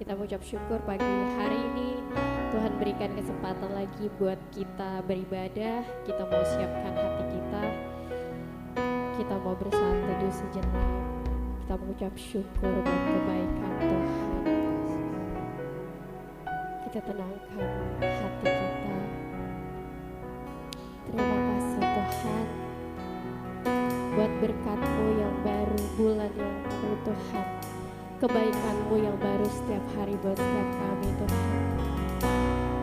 Kita mengucap syukur pagi hari ini Tuhan berikan kesempatan lagi buat kita beribadah. Kita mau siapkan hati kita. Kita mau bersatu teduh sejenak. Kita mengucap syukur buat kebaikan Tuhan. Kita tenangkan hati kita. Terima kasih Tuhan buat berkat-Mu yang baru, bulan yang baru Tuhan. Kebaikan-Mu yang baru setiap hari buat setiap kami Tuhan.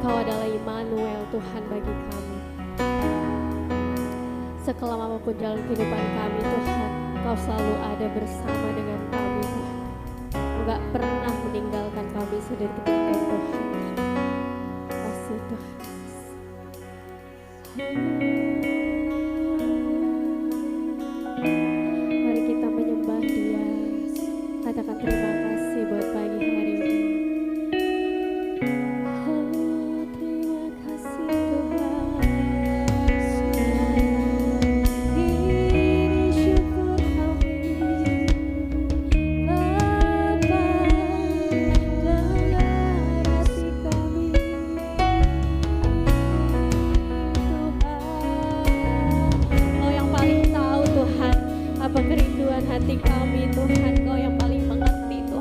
Kau adalah Immanuel Tuhan bagi kami. Sekelama apapun jalan kehidupan kami Tuhan, Kau selalu ada bersama dengan kami Tuhan. Enggak pernah meninggalkan kami sedetik-detik Tuhan. Kasih Tuhan. Mari kita menyembah Dia. Katakan terima kasih buat pagi hari ini. Oh, terima kasih Tuhan. Ini syukur kami Bapa dalam hati kami Tuhan. Kau yang paling tahu Tuhan apa kerinduan hati kami Tuhan. Kau yang paling mengerti Tuhan.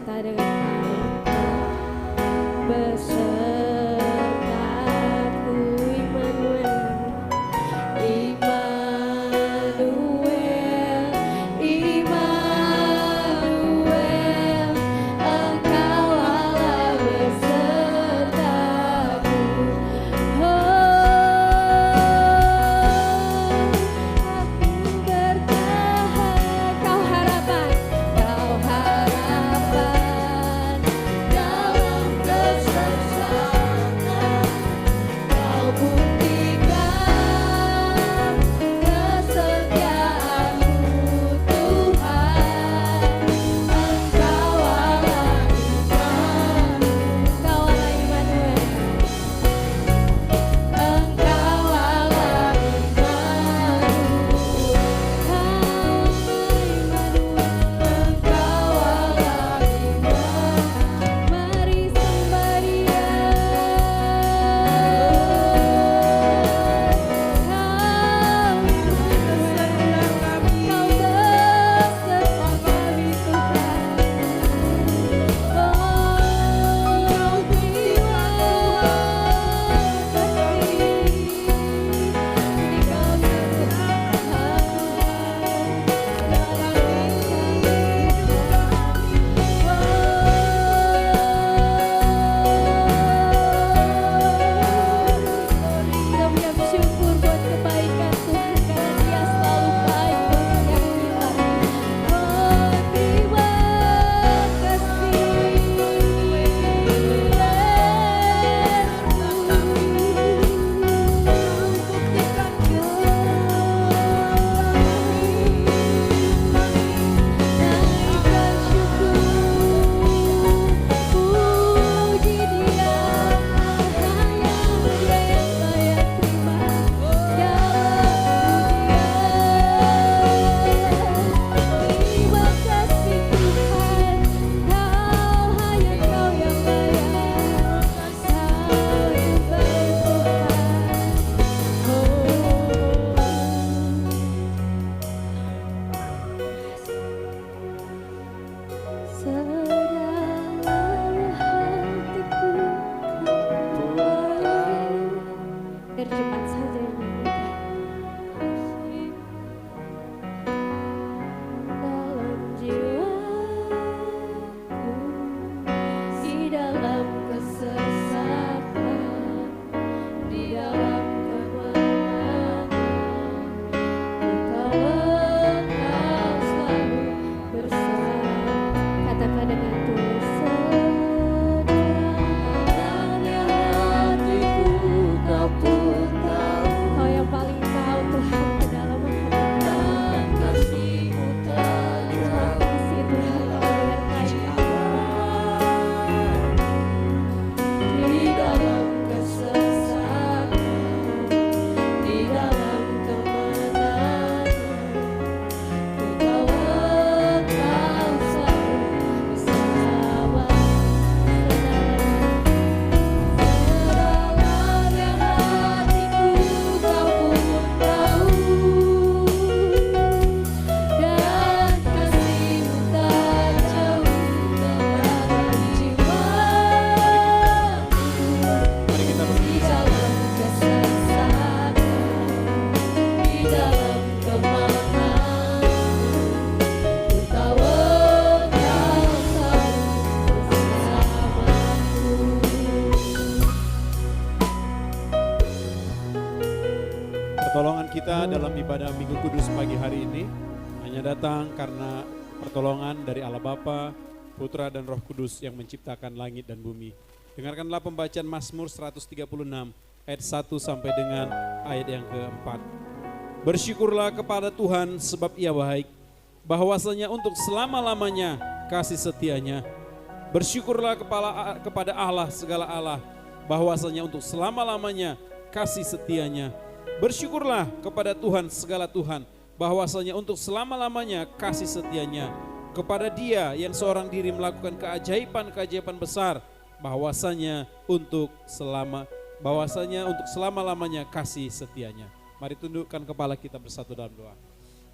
berserta dengan besertaku. Immanuel, Immanuel, Immanuel, Engkau Allah besertaku. Aku bertahan, kau harapan dalam kesesakan, kau buktikan kesetiaanmu Tuhan. Engkau Allah Immanuel, Engkau Allah Immanuel, Engkau Allah Immanuel, mari sembah Dia. Kau beserta kami Tuhan. Oh jiwa kasih, ini kau sertakan dalam hidup kami. Kita mengucap syukur buat kebaikan Tuhan, karena Dia selalu baik buat setiap kita. Oh terima kasih naikkan syukur, puji Dia, hanya Dia yang layak terima dalam pujian. Terima kasih Tuhan, hanya Kau yang layak, Kau yang baik Tuhan. Sedalam hatiku Kau puai. Biar cepat saja ini. Dalam jiwaku, di dalam kesesakan, di dalam kemenangan, Engkau selalu bersama. Katakan dengan tulus, sedalamnya hatiku Kau pun tahu. Kau yang paling tahu Tuhan kedalaman hati dan kasih-Mu tak terima kasih Tuhan, Kau menyertai di dalam kesesakan, di dalam kemenangan, Engkau selalu bersama. Sedalamnya hatiku Kau pun tahu, dan kasih-Mu tak jauh dalam jiwaku. Mari kita Di dalam kesesakan, di dalam kemenangan, Engkau selalu bersamaku. Pertolongan kita dalam ibadah Minggu Kudus pagi hari ini hanya datang karena pertolongan dari Allah Bapa, Putra dan Roh Kudus yang menciptakan langit dan bumi. Dengarkanlah pembacaan Mazmur 136 ayat 1 sampai dengan ayat yang keempat. Bersyukurlah kepada Tuhan sebab Ia baik, bahwasanya untuk selama-lamanya kasih setianya. Bersyukurlah kepada Allah segala Allah, bahwasanya untuk selama-lamanya kasih setianya. Bersyukurlah kepada Tuhan segala Tuhan, bahwasanya untuk selama-lamanya kasih setianya. Kepada Dia yang seorang diri melakukan keajaiban-keajaiban besar, bahwasanya untuk selama-lamanya kasih setianya. Mari tundukkan kepala kita bersatu dalam doa.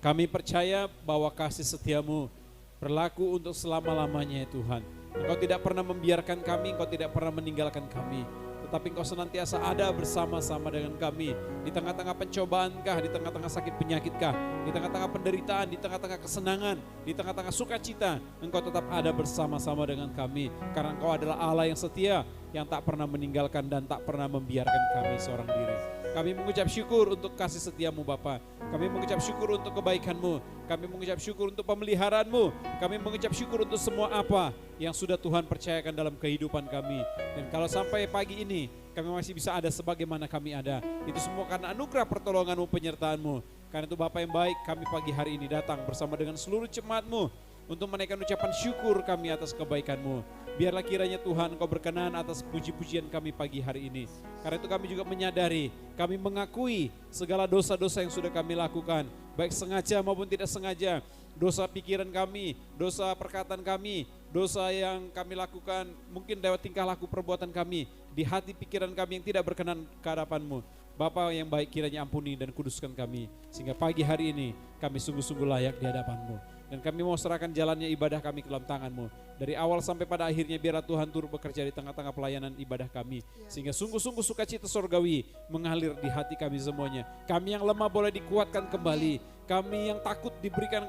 Kami percaya bahwa kasih setiamu berlaku untuk selama-lamanya ya Tuhan. Engkau tidak pernah membiarkan kami, Engkau tidak pernah meninggalkan kami. Tetapi Engkau senantiasa ada bersama-sama dengan kami. Di tengah-tengah pencobaankah, di tengah-tengah sakit penyakitkah, di tengah-tengah penderitaan, di tengah-tengah kesenangan, di tengah-tengah sukacita, Engkau tetap ada bersama-sama dengan kami. Karena Engkau adalah Allah yang setia, yang tak pernah meninggalkan dan tak pernah membiarkan kami seorang diri. Kami mengucap syukur untuk kasih setiamu Bapa. Kami mengucap syukur untuk kebaikanmu. Kami mengucap syukur untuk pemeliharaanmu. Kami mengucap syukur untuk semua apa yang sudah Tuhan percayakan dalam kehidupan kami. Dan kalau sampai pagi ini kami masih bisa ada sebagaimana kami ada, itu semua karena anugerah pertolonganmu, penyertaanmu. Karena itu Bapa yang baik, kami pagi hari ini datang bersama dengan seluruh jemaatmu untuk menaikkan ucapan syukur kami atas kebaikanmu. Biarlah kiranya Tuhan Engkau berkenan atas puji-pujian kami pagi hari ini. Karena itu kami juga menyadari, kami mengakui segala dosa-dosa yang sudah kami lakukan, baik sengaja maupun tidak sengaja. Dosa pikiran kami, dosa perkataan kami, dosa yang kami lakukan mungkin lewat tingkah laku perbuatan kami, di hati pikiran kami yang tidak berkenan ke hadapan-Mu. Bapa yang baik, kiranya ampuni dan kuduskan kami, sehingga pagi hari ini kami sungguh-sungguh layak di hadapan-Mu. Dan kami mau serahkan jalannya ibadah kami ke dalam tangan-Mu. Dari awal sampai pada akhirnya biarlah Tuhan turut bekerja di tengah-tengah pelayanan ibadah kami. Sehingga sungguh-sungguh sukacita surgawi mengalir di hati kami semuanya. Kami yang lemah boleh dikuatkan kembali. Kami yang takut diberikan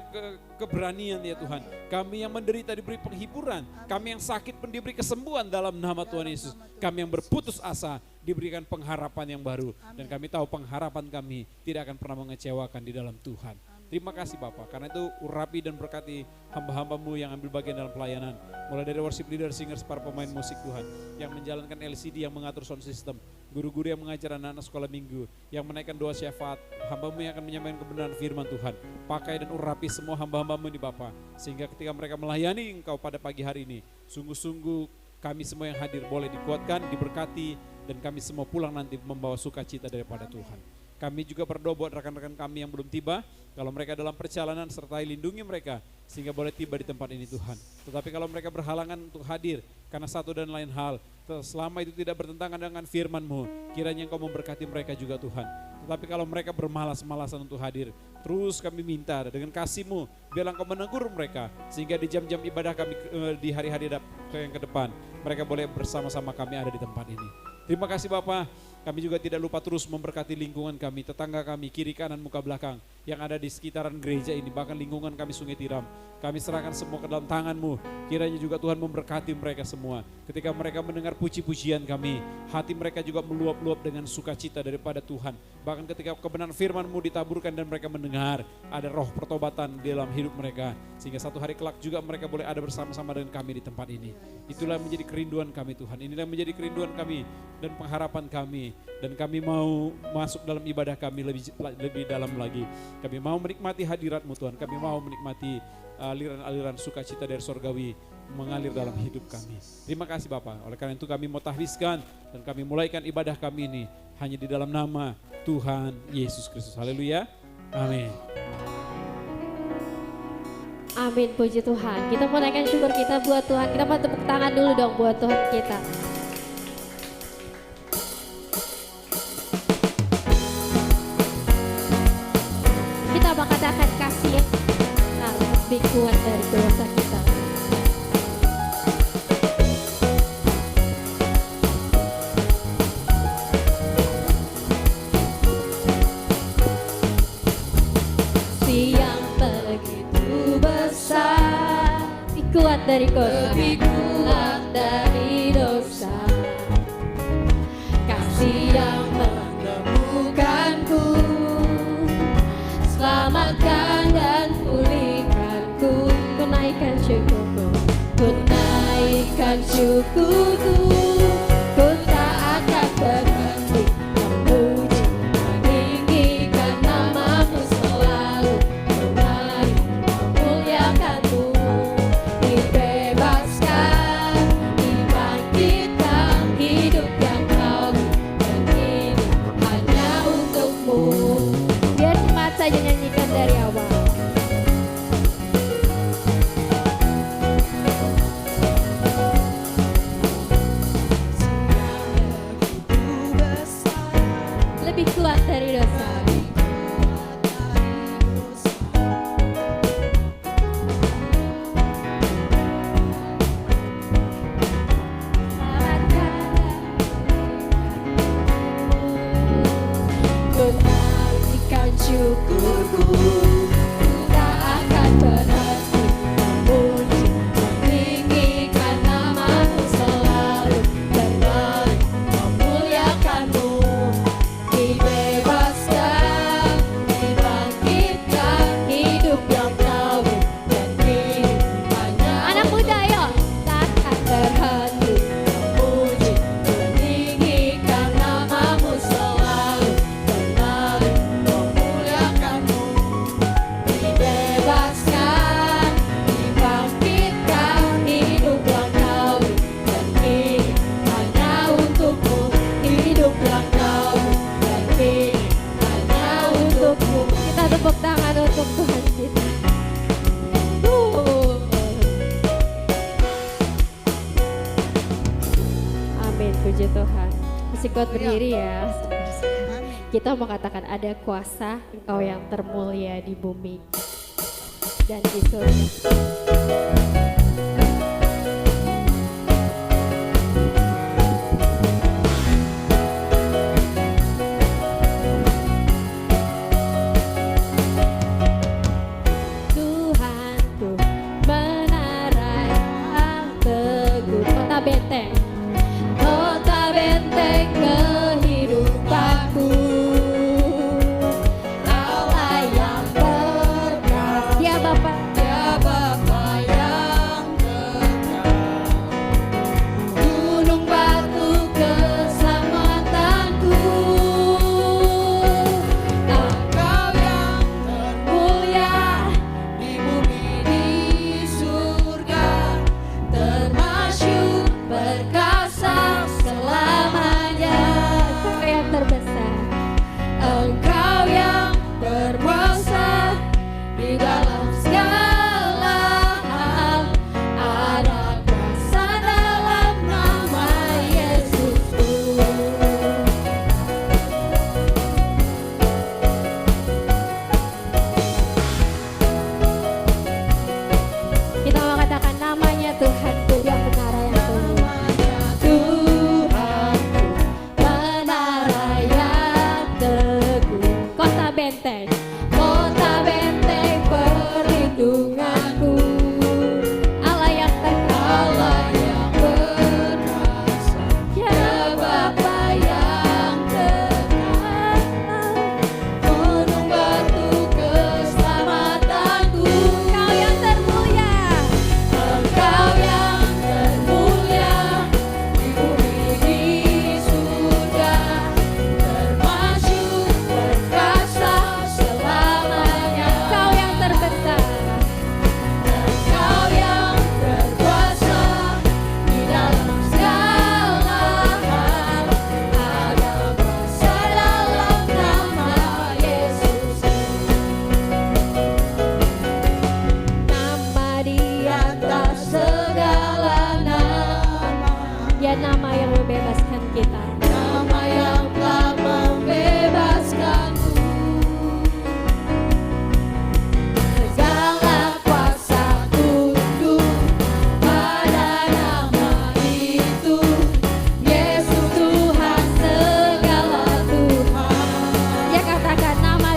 keberanian ya Tuhan. Kami yang menderita diberi penghiburan. Kami yang sakit pun diberi kesembuhan dalam nama Tuhan Yesus. Kami yang berputus asa diberikan pengharapan yang baru. Dan kami tahu pengharapan kami tidak akan pernah mengecewakan di dalam Tuhan. Terima kasih Bapak, karena itu urapi dan berkati hamba-hamba-Mu yang ambil bagian dalam pelayanan. Mulai dari worship leader, singers, para pemain musik Tuhan, yang menjalankan LCD, yang mengatur sound system, guru-guru yang mengajar anak-anak sekolah minggu, yang menaikkan doa syafaat, hamba-Mu yang akan menyampaikan kebenaran firman Tuhan. Pakai dan urapi semua hamba-hamba-Mu ini Bapak, sehingga ketika mereka melayani Engkau pada pagi hari ini, sungguh-sungguh kami semua yang hadir boleh dikuatkan, diberkati, dan kami semua pulang nanti membawa sukacita daripada Tuhan. Kami juga berdoa buat rekan-rekan kami yang belum tiba, kalau mereka dalam perjalanan sertai lindungi mereka sehingga boleh tiba di tempat ini Tuhan. Tetapi kalau mereka berhalangan untuk hadir karena satu dan lain hal, selama itu tidak bertentangan dengan firman-Mu, kiranya Engkau memberkati mereka juga Tuhan. Tetapi kalau mereka bermalas-malasan untuk hadir, terus kami minta dengan kasih-Mu, biarlah Engkau menegur mereka sehingga di jam-jam ibadah kami di hari-hari yang ke depan, mereka boleh bersama-sama kami ada di tempat ini. Terima kasih Bapak. Kami juga tidak lupa terus memberkati lingkungan kami, tetangga kami, kiri kanan muka belakang yang ada di sekitaran gereja ini, bahkan lingkungan kami Sungai Tiram. Kami serahkan semua ke dalam tangan-Mu. Kiranya juga Tuhan memberkati mereka semua. Ketika mereka mendengar puji-pujian kami, hati mereka juga meluap-luap dengan sukacita daripada Tuhan. Bahkan ketika kebenaran firman-Mu ditaburkan dan mereka mendengar, ada roh pertobatan di dalam hidup mereka. Sehingga satu hari kelak juga mereka boleh ada bersama-sama dengan kami di tempat ini. Itulah yang menjadi kerinduan kami Tuhan. Inilah yang menjadi kerinduan kami dan pengharapan kami. Dan kami mau masuk dalam ibadah kami lebih dalam lagi. Kami mau menikmati hadirat-Mu Tuhan. Kami mau menikmati aliran-aliran sukacita dari sorgawi mengalir dalam hidup kami. Terima kasih Bapak. Oleh karena itu kami mau tahbiskan dan kami mulaikan ibadah kami ini hanya di dalam nama Tuhan Yesus Kristus. Haleluya. Amin. Amin, puji Tuhan. Kita mau naikkan syukur kita buat Tuhan. Kita mau tepuk tangan dulu dong buat Tuhan kita. Kita bakal katakan kasih yang lebih kuat dari dosa kita. Siang begitu besar, lebih kuat dari dosa, lebih kuat dari dosa. Kasih yang menemukanku, selamatkan dan pulihkanku. Ku naikkan syukurku, ku naikkan syukurku. Ku tak akan berhenti memuji, meninggikan nama-Mu selalu, menari, memuliakan-Mu. Dibebaskan, dibangkitkan, hidup yang baru, dan ini hanya untuk-Mu. Biar cepat saja nyanyikan dari awal. Puji Tuhan. Masih kuat berdiri ya. Kita mau katakan ada kuasa Engkau yang termulia di bumi dan di surga. Tuhanku menara yang teguh, kota benteng. Kota benteng kehidupanku, Allah yang berkah, Dia Bapa yang kekal, gunung batu keselamatanku, Engkau yang termulia di bumi di surga, termasyhur perkasa selamanya. Engkau yang terbesar, Engkau yang berkuasa di dalam segala hal. Ada kuasa dalam nama Yesusku. Kita mau katakan namanya Tuhanku yang menara yang teguh. Tuhanku menara yang teguh, kota benteng, kota benteng perlindunganku, Allah yang berkuasa, ya Bapa yang kekal, gunung batu keselamatanku. Engkau yang termulia, Engkau yang termulia di bumi di surga, termasyhur perkasa selamanya. Engkau yang terbesar, Engkau yang berkuasa di dalam segala hal. Ada kuasa dalam nama Yesus, nama di atas segala nama. Ya, nama yang membebaskan kita, nama yang telah membebaskanku. Segala kuasa tunduk pada nama itu, Yesus Tuhan segala Tuhan. Ya, katakan nama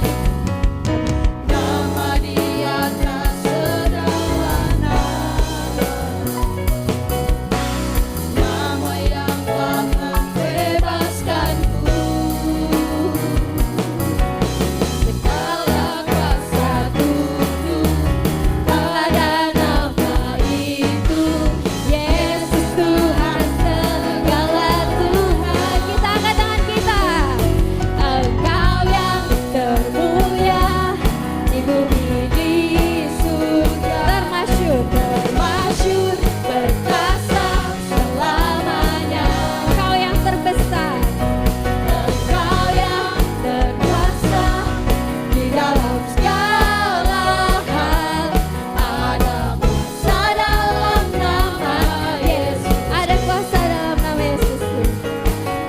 di atas segala nama, nama yang telah membebaskanku. Segala kuasa tunduk pada nama itu, Yesus Tuhan segala Tuhan. Kita angkat tangan kita. Engkau yang termulia di bumi di surga, termasyhur perkasa selamanya. Engkau yang terbesar, Engkau yang berkuasa di dalam segala hal. Ada kuasa dalam nama Yesus, ada kuasa dalam nama Yesus.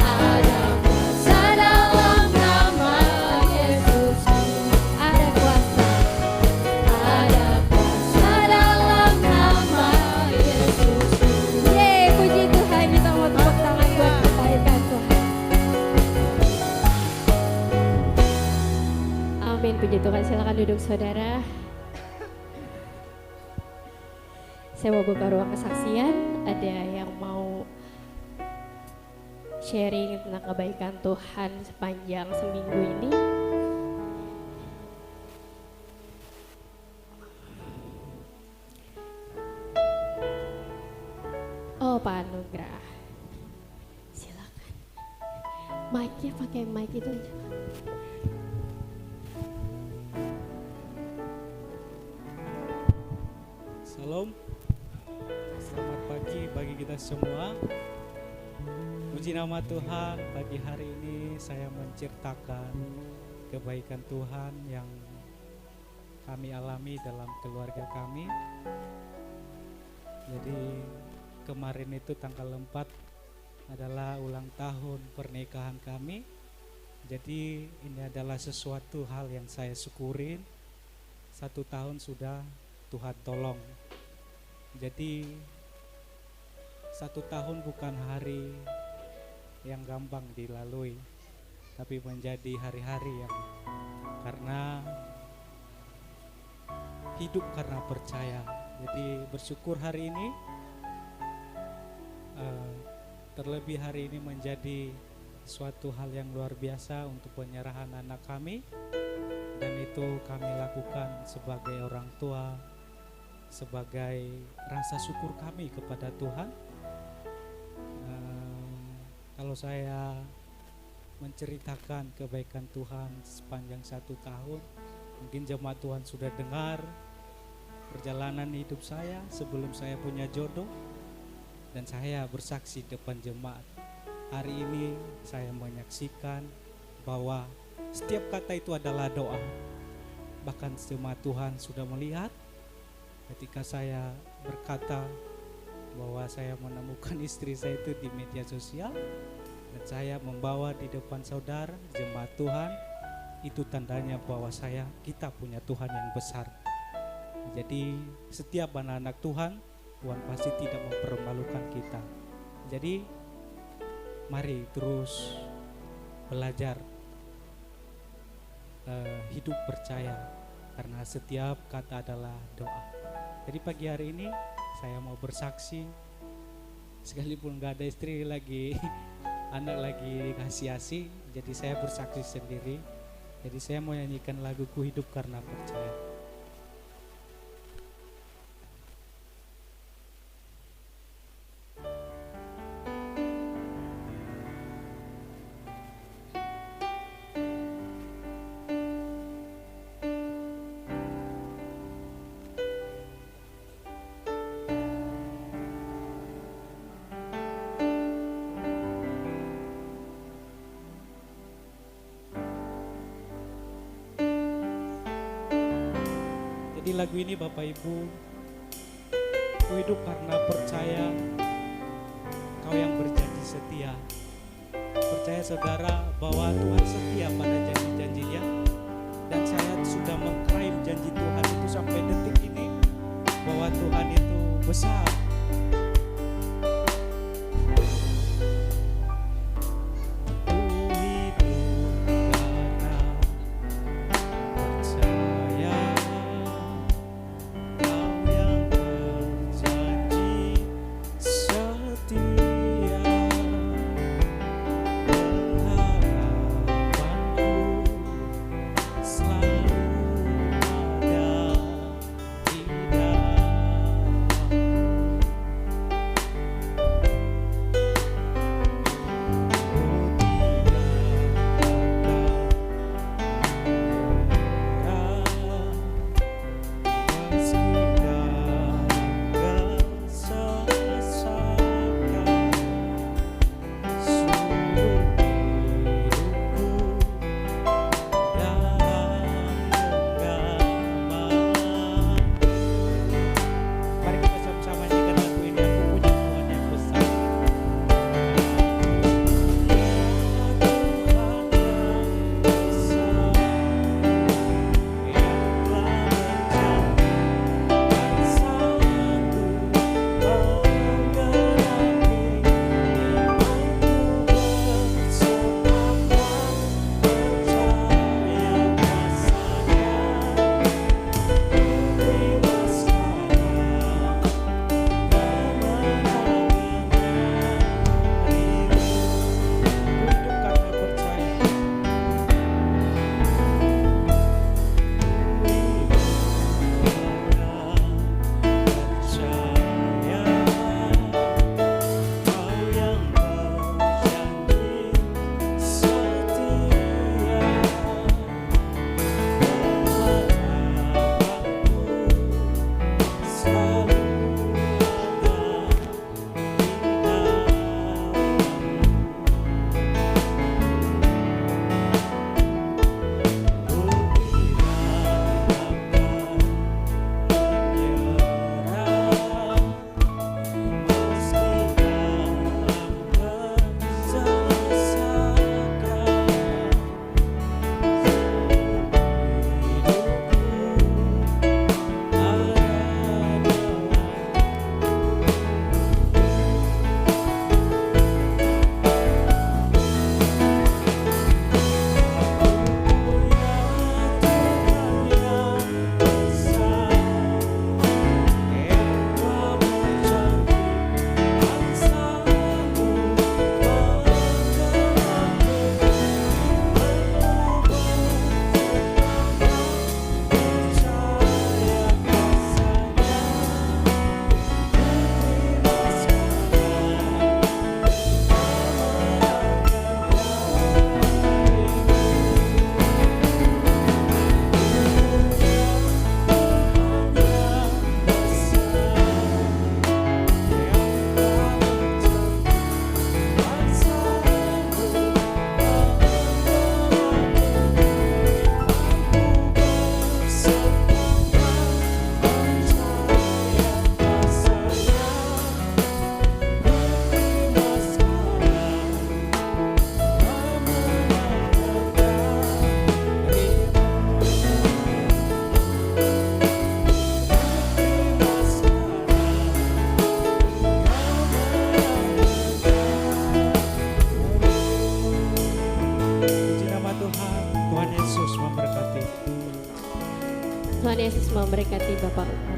Ada kuasa dalam nama Yesus, ada kuasa dalam nama Yesus. Yeay, puji Tuhan. Kita mau tepuk tangan buat kebaikan Tuhan. Amin, puji Tuhan. Silakan duduk saudara. Saya mau buka ruang kesaksian. Ada yang mau sharing tentang kebaikan Tuhan sepanjang seminggu ini? Oh, Pak Anugrah. Silakan. Mic-nya pakai mic itu aja. Salam, selamat pagi bagi kita semua. Puji nama Tuhan, pagi hari ini saya menceritakan kebaikan Tuhan yang kami alami dalam keluarga kami. Jadi kemarin itu tanggal 4 adalah ulang tahun pernikahan kami. Jadi ini adalah sesuatu hal yang saya syukurin. 1 tahun sudah Tuhan tolong. Jadi 1 tahun bukan hari yang gampang dilalui, tapi menjadi hari-hari yang karena hidup karena percaya. Jadi bersyukur hari ini, terlebih hari ini menjadi suatu hal yang luar biasa untuk penyerahan anak kami, dan itu kami lakukan sebagai orang tua, sebagai rasa syukur kami kepada Tuhan. Kalau saya menceritakan kebaikan Tuhan sepanjang 1 tahun, mungkin jemaat Tuhan sudah dengar perjalanan hidup saya sebelum saya punya jodoh, dan saya bersaksi depan jemaat. Hari ini saya menyaksikan bahwa setiap kata itu adalah doa. Bahkan jemaat Tuhan sudah melihat ketika saya berkata bahwa saya menemukan istri saya itu di media sosial, dan saya membawa di depan saudara jemaat Tuhan, itu tandanya bahwa kita punya Tuhan yang besar. Jadi setiap anak-anak Tuhan, Tuhan pasti tidak mempermalukan kita. Jadi mari terus belajar hidup percaya, karena setiap kata adalah doa. Jadi pagi hari ini saya mau bersaksi, sekalipun gak ada istri lagi, anak lagi kasih asi, jadi saya bersaksi sendiri. Jadi saya mau nyanyikan lagu Ku Hidup Karena Percaya. Di lagu ini Bapak Ibu, ku hidup karena percaya Kau yang berjanji setia. Percaya saudara bahwa Tuhan setia pada janji-janjinya, dan saya sudah mengklaim janji Tuhan itu sampai detik ini, bahwa Tuhan itu besar.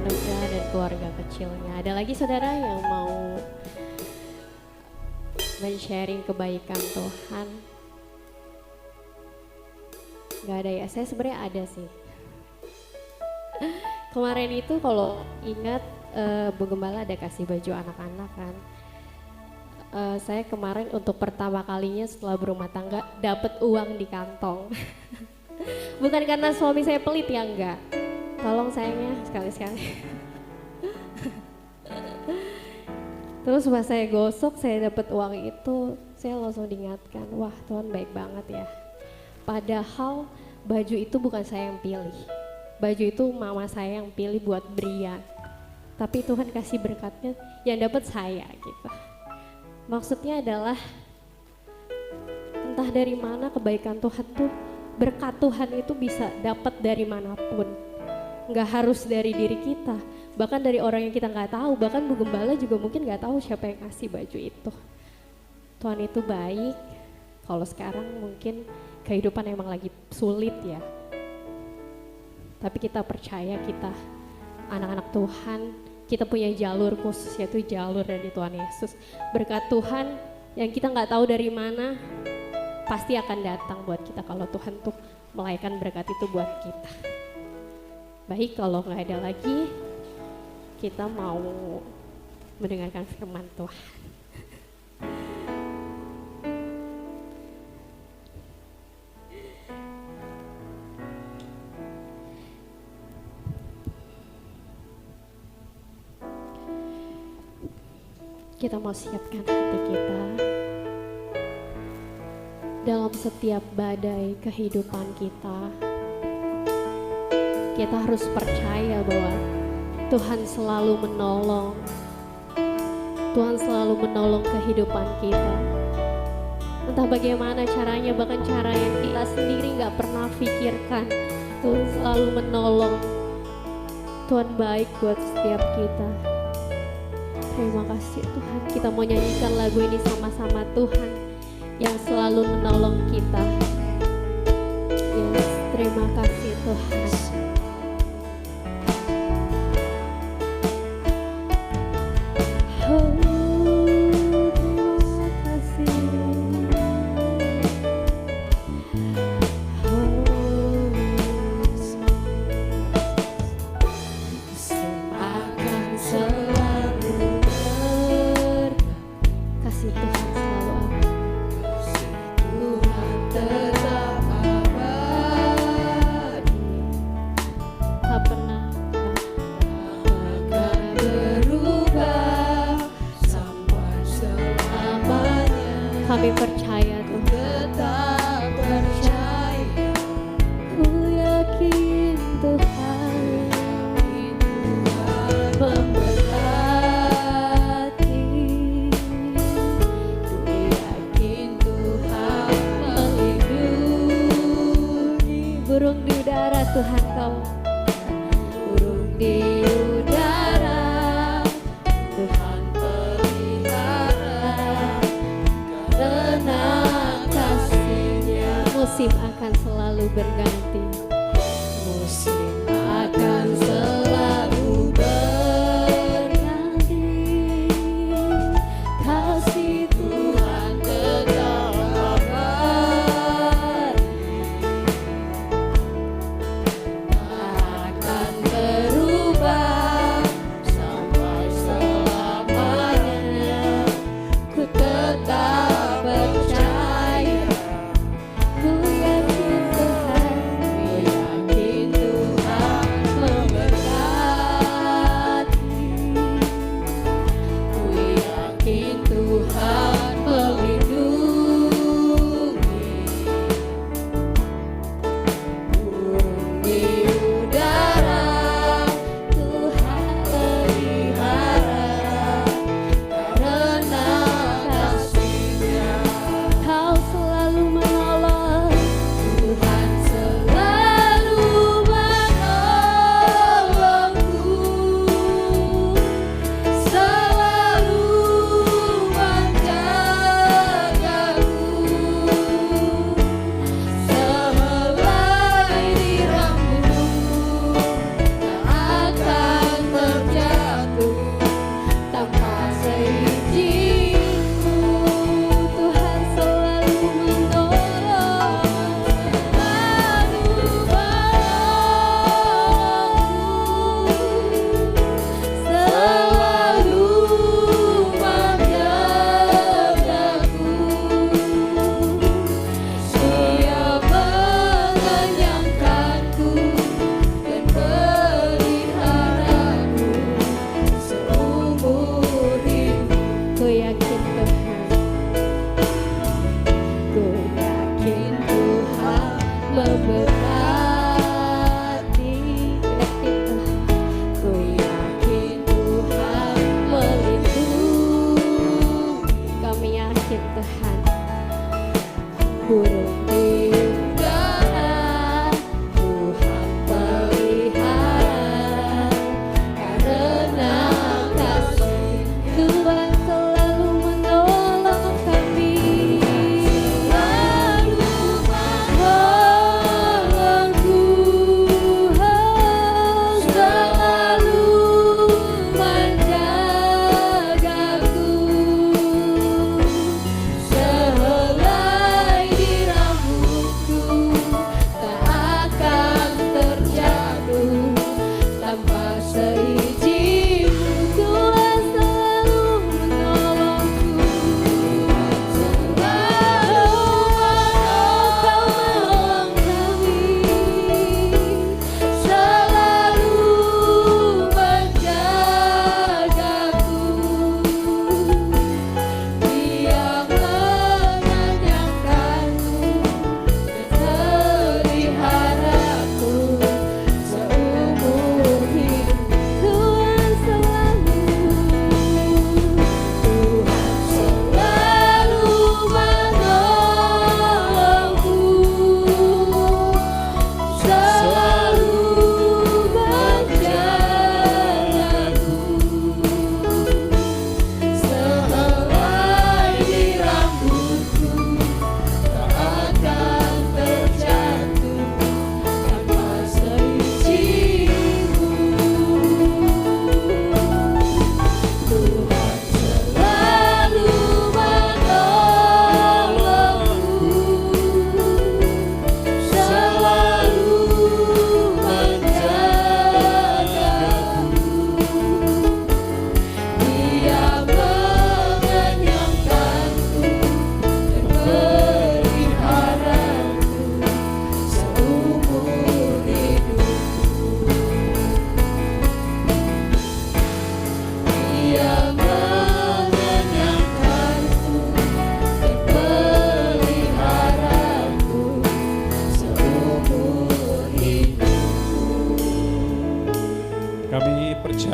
keluarga dan keluarga kecilnya. Ada lagi saudara yang mau men-sharing kebaikan Tuhan? Gak ada ya, saya sebenarnya ada sih. Kemarin itu kalau ingat Bu Gembala ada kasih baju anak-anak kan. Saya kemarin untuk pertama kalinya setelah berumah tangga dapat uang di kantong. Bukan karena suami saya pelit ya, enggak. Tolong sayangnya sekali-sekali. Terus pas saya gosok saya dapat uang itu, saya langsung diingatkan, wah Tuhan baik banget ya. Padahal baju itu bukan saya yang pilih. Baju itu mama saya yang pilih buat Brian. Tapi Tuhan kasih berkatnya yang dapat saya gitu. Maksudnya adalah entah dari mana kebaikan Tuhan tuh, berkat Tuhan itu bisa dapat dari manapun. Nggak harus dari diri kita, bahkan dari orang yang kita nggak tahu. Bahkan Bu Gembala juga mungkin nggak tahu siapa yang kasih baju itu. Tuhan itu baik. Kalau sekarang mungkin kehidupan emang lagi sulit ya. Tapi kita percaya, kita anak-anak Tuhan, kita punya jalur khusus, yaitu jalur dari Tuhan Yesus. Berkat Tuhan yang kita nggak tahu dari mana pasti akan datang buat kita kalau Tuhan tuh melahirkan berkat itu buat kita. Baik, kalau nggak ada lagi, kita mau mendengarkan firman Tuhan. Kita mau siapkan hati kita dalam setiap badai kehidupan kita. Kita harus percaya bahwa Tuhan selalu menolong. Tuhan selalu menolong kehidupan kita. Entah bagaimana caranya, bahkan cara yang kita sendiri gak pernah pikirkan. Tuhan selalu menolong. Tuhan baik buat setiap kita. Terima kasih Tuhan, kita mau nyanyikan lagu ini sama-sama. Tuhan yang selalu menolong kita. Yes, terima kasih Tuhan. Oh, terima kasih. Akan selalu kasih Tuhan selalu ada. Tuhan tetap abadi, tak pernah akan berubah sampai selamanya. Kami percaya Tuhan, tetap percaya, ku yakin Tuhan memberkati. Burung di udara Tuhan kau, burung di udara Tuhan pelihara, karena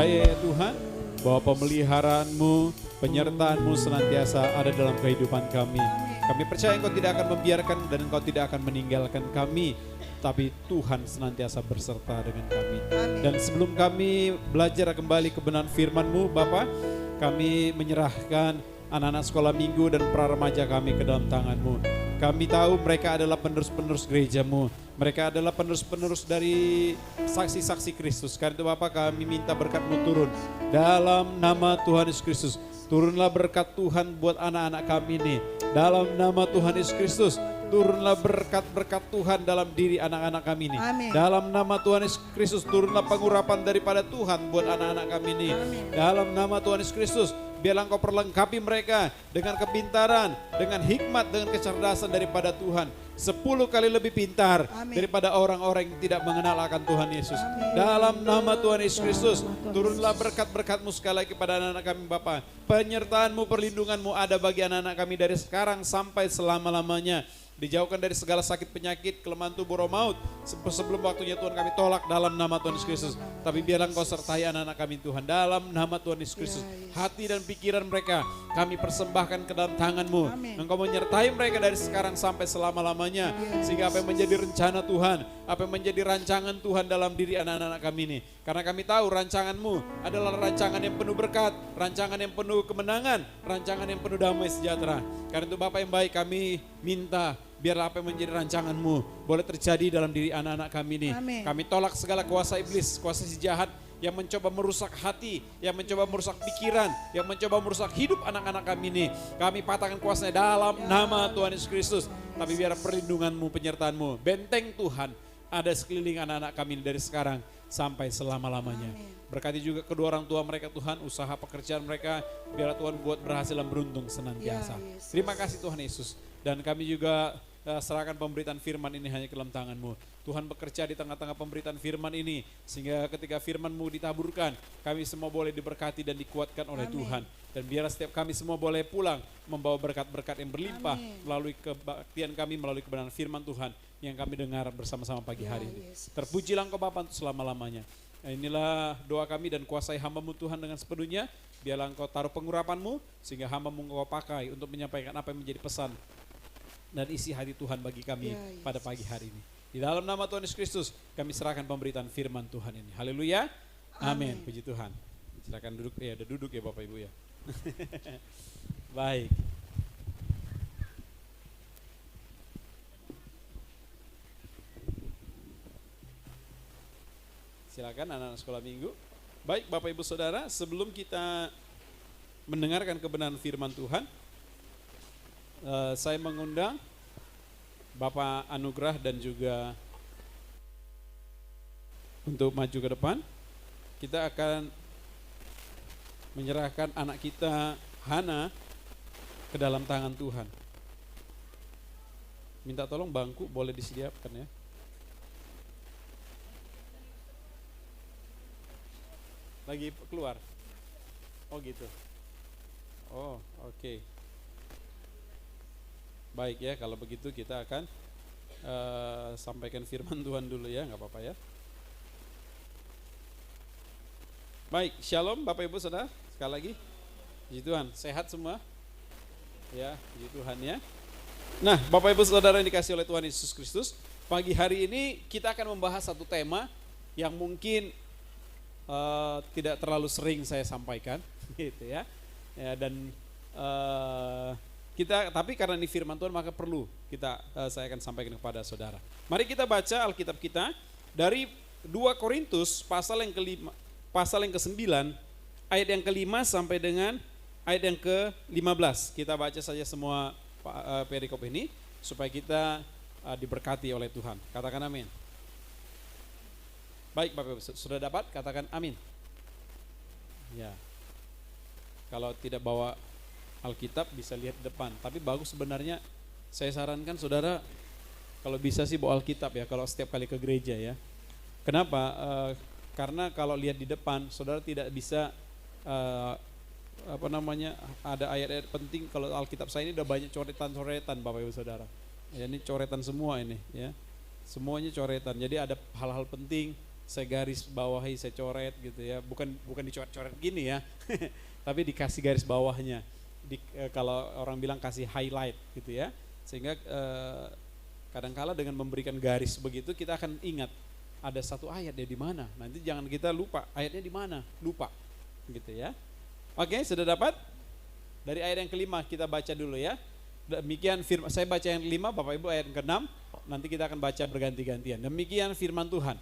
percaya ya Tuhan, bahwa pemeliharaanmu, penyertaanmu senantiasa ada dalam kehidupan kami. Kami percaya Engkau tidak akan membiarkan dan Engkau tidak akan meninggalkan kami, tapi Tuhan senantiasa berserta dengan kami. Dan sebelum kami belajar kembali kebenaran firman-Mu, Bapa, kami menyerahkan anak-anak sekolah minggu dan pra-remaja kami ke dalam tangan-Mu. Kami tahu mereka adalah penerus-penerus gereja-Mu. Mereka adalah penerus-penerus dari saksi-saksi Kristus. Karena itu Bapak, kami minta berkat-Mu turun dalam nama Tuhan Yesus Kristus. Turunlah berkat Tuhan buat anak-anak kami ini. Dalam nama Tuhan Yesus Kristus, turunlah berkat-berkat Tuhan dalam diri anak-anak kami ini. Amin. Dalam nama Tuhan Yesus Kristus, turunlah pengurapan daripada Tuhan buat anak-anak kami ini. Amin. Dalam nama Tuhan Yesus Kristus, biarlah Engkau perlengkapi mereka dengan kepintaran, dengan hikmat, dengan kecerdasan daripada Tuhan. 10 kali lebih pintar Amin. daripada orang-orang yang tidak mengenal akan Tuhan Yesus. Dalam nama Tuhan Yesus Kristus, turunlah berkat-berkat-Mu sekali lagi kepada anak-anak kami Bapa. Penyertaan-Mu, perlindungan-Mu ada bagi anak-anak kami dari sekarang sampai selama-lamanya. Dijauhkan dari segala sakit penyakit, kelemahan tubuh roh maut. Sebelum waktunya Tuhan kami tolak dalam nama Tuhan Yesus Kristus. Tapi biarlah Engkau sertai anak-anak kami Tuhan. Dalam nama Tuhan Yesus Kristus. Hati dan pikiran mereka kami persembahkan ke dalam tangan-Mu. Amin. Engkau menyertai mereka dari sekarang sampai selama-lamanya. Sehingga apa yang menjadi rencana Tuhan, apa yang menjadi rancangan Tuhan dalam diri anak-anak kami ini. Karena kami tahu rancangan-Mu adalah rancangan yang penuh berkat, rancangan yang penuh kemenangan, rancangan yang penuh damai sejahtera. Karena itu Bapa yang baik, kami minta biarlah apa yang menjadi rancangan-Mu boleh terjadi dalam diri anak-anak kami ini. Amin. Kami tolak segala kuasa iblis, kuasa si jahat yang mencoba merusak hati, yang mencoba merusak pikiran, yang mencoba merusak hidup anak-anak kami ini. Kami patahkan kuasanya dalam nama Tuhan Yesus Kristus. Tapi biar perlindungan-Mu, penyertaan-Mu, benteng Tuhan ada sekeliling anak-anak kami ini dari sekarang sampai selama-lamanya. Berkati juga kedua orang tua mereka Tuhan, usaha pekerjaan mereka, biar Tuhan buat berhasil dan beruntung senantiasa. Ya, Yesus. Terima kasih Tuhan Yesus. Dan kami juga serahkan pemberitaan firman ini hanya ke dalam tangan-Mu. Tuhan bekerja di tengah-tengah pemberitaan firman ini, sehingga ketika firman-Mu ditaburkan, kami semua boleh diberkati dan dikuatkan oleh Amin. Tuhan. Dan biar setiap kami semua boleh pulang membawa berkat-berkat yang berlimpah Amin. melalui kebaktian kami, melalui kebenaran firman Tuhan yang kami dengar bersama-sama pagi Ya, hari ini. Yesus. Terpujilah Engkau Bapa untuk selama-lamanya. Inilah doa kami dan kuasai hamba-Mu Tuhan dengan sepenuhnya. Biarlah Engkau taruh pengurapan-Mu sehingga hamba-Mu Engkau pakai untuk menyampaikan apa yang menjadi pesan dan isi hati Tuhan bagi kami Ya, Yesus. pada pagi hari ini. Di dalam nama Tuhan Yesus Kristus kami serahkan pemberitaan firman Tuhan ini. Haleluya. Amin. Puji Tuhan. Silakan duduk. Ya, udah duduk ya Bapak Ibu ya. Baik. Silakan anak-anak sekolah minggu. Baik Bapak Ibu Saudara, sebelum kita mendengarkan kebenaran firman Tuhan, saya mengundang Bapak Anugrah dan juga untuk maju ke depan. Kita akan menyerahkan anak kita Hana ke dalam tangan Tuhan. Minta tolong bangku boleh disediakan ya. Lagi keluar. Oh gitu. Oh, oke. Baik ya, kalau begitu kita akan sampaikan firman Tuhan dulu ya, nggak apa-apa ya. Baik, shalom Bapak Ibu Saudara, sekali lagi. Puji Tuhan, sehat semua? Ya, puji Tuhan ya. Nah, Bapak Ibu Saudara yang dikasih oleh Tuhan Yesus Kristus, pagi hari ini kita akan membahas satu tema yang mungkin tidak terlalu sering saya sampaikan, gitu ya. Dan tapi karena ini firman Tuhan maka perlu saya akan sampaikan kepada saudara. Mari kita baca Alkitab kita dari 2 Korintus pasal yang ke-9 ayat yang ke-5 sampai dengan ayat yang ke-15. Kita baca saja semua perikop ini supaya kita diberkati oleh Tuhan. Katakan amin. Baik Bapak Ibu, sudah dapat? Katakan amin. Ya. Kalau tidak bawa Alkitab bisa lihat di depan, tapi bagus sebenarnya saya sarankan saudara kalau bisa sih bawa Alkitab ya kalau setiap kali ke gereja ya. Kenapa? Karena kalau lihat di depan saudara tidak bisa ada ayat-ayat penting. Kalau Alkitab saya ini udah banyak coretan-coretan Bapak Ibu Saudara. Ya, ini coretan semua ini ya. Semuanya coretan. Jadi ada hal-hal penting saya garis bawahi, saya coret gitu ya. Bukan dicoret-coret gini ya, tapi dikasih garis bawahnya. Kalau orang bilang kasih highlight gitu ya. Sehingga kadangkala dengan memberikan garis begitu kita akan ingat ada satu ayat ya di mana. Nanti jangan kita lupa ayatnya di mana, lupa gitu ya. Oke, sudah dapat? Dari ayat yang kelima kita baca dulu ya. Demikian firman, saya baca yang kelima, Bapak Ibu ayat yang keenam, nanti kita akan baca berganti-gantian. Demikian firman Tuhan.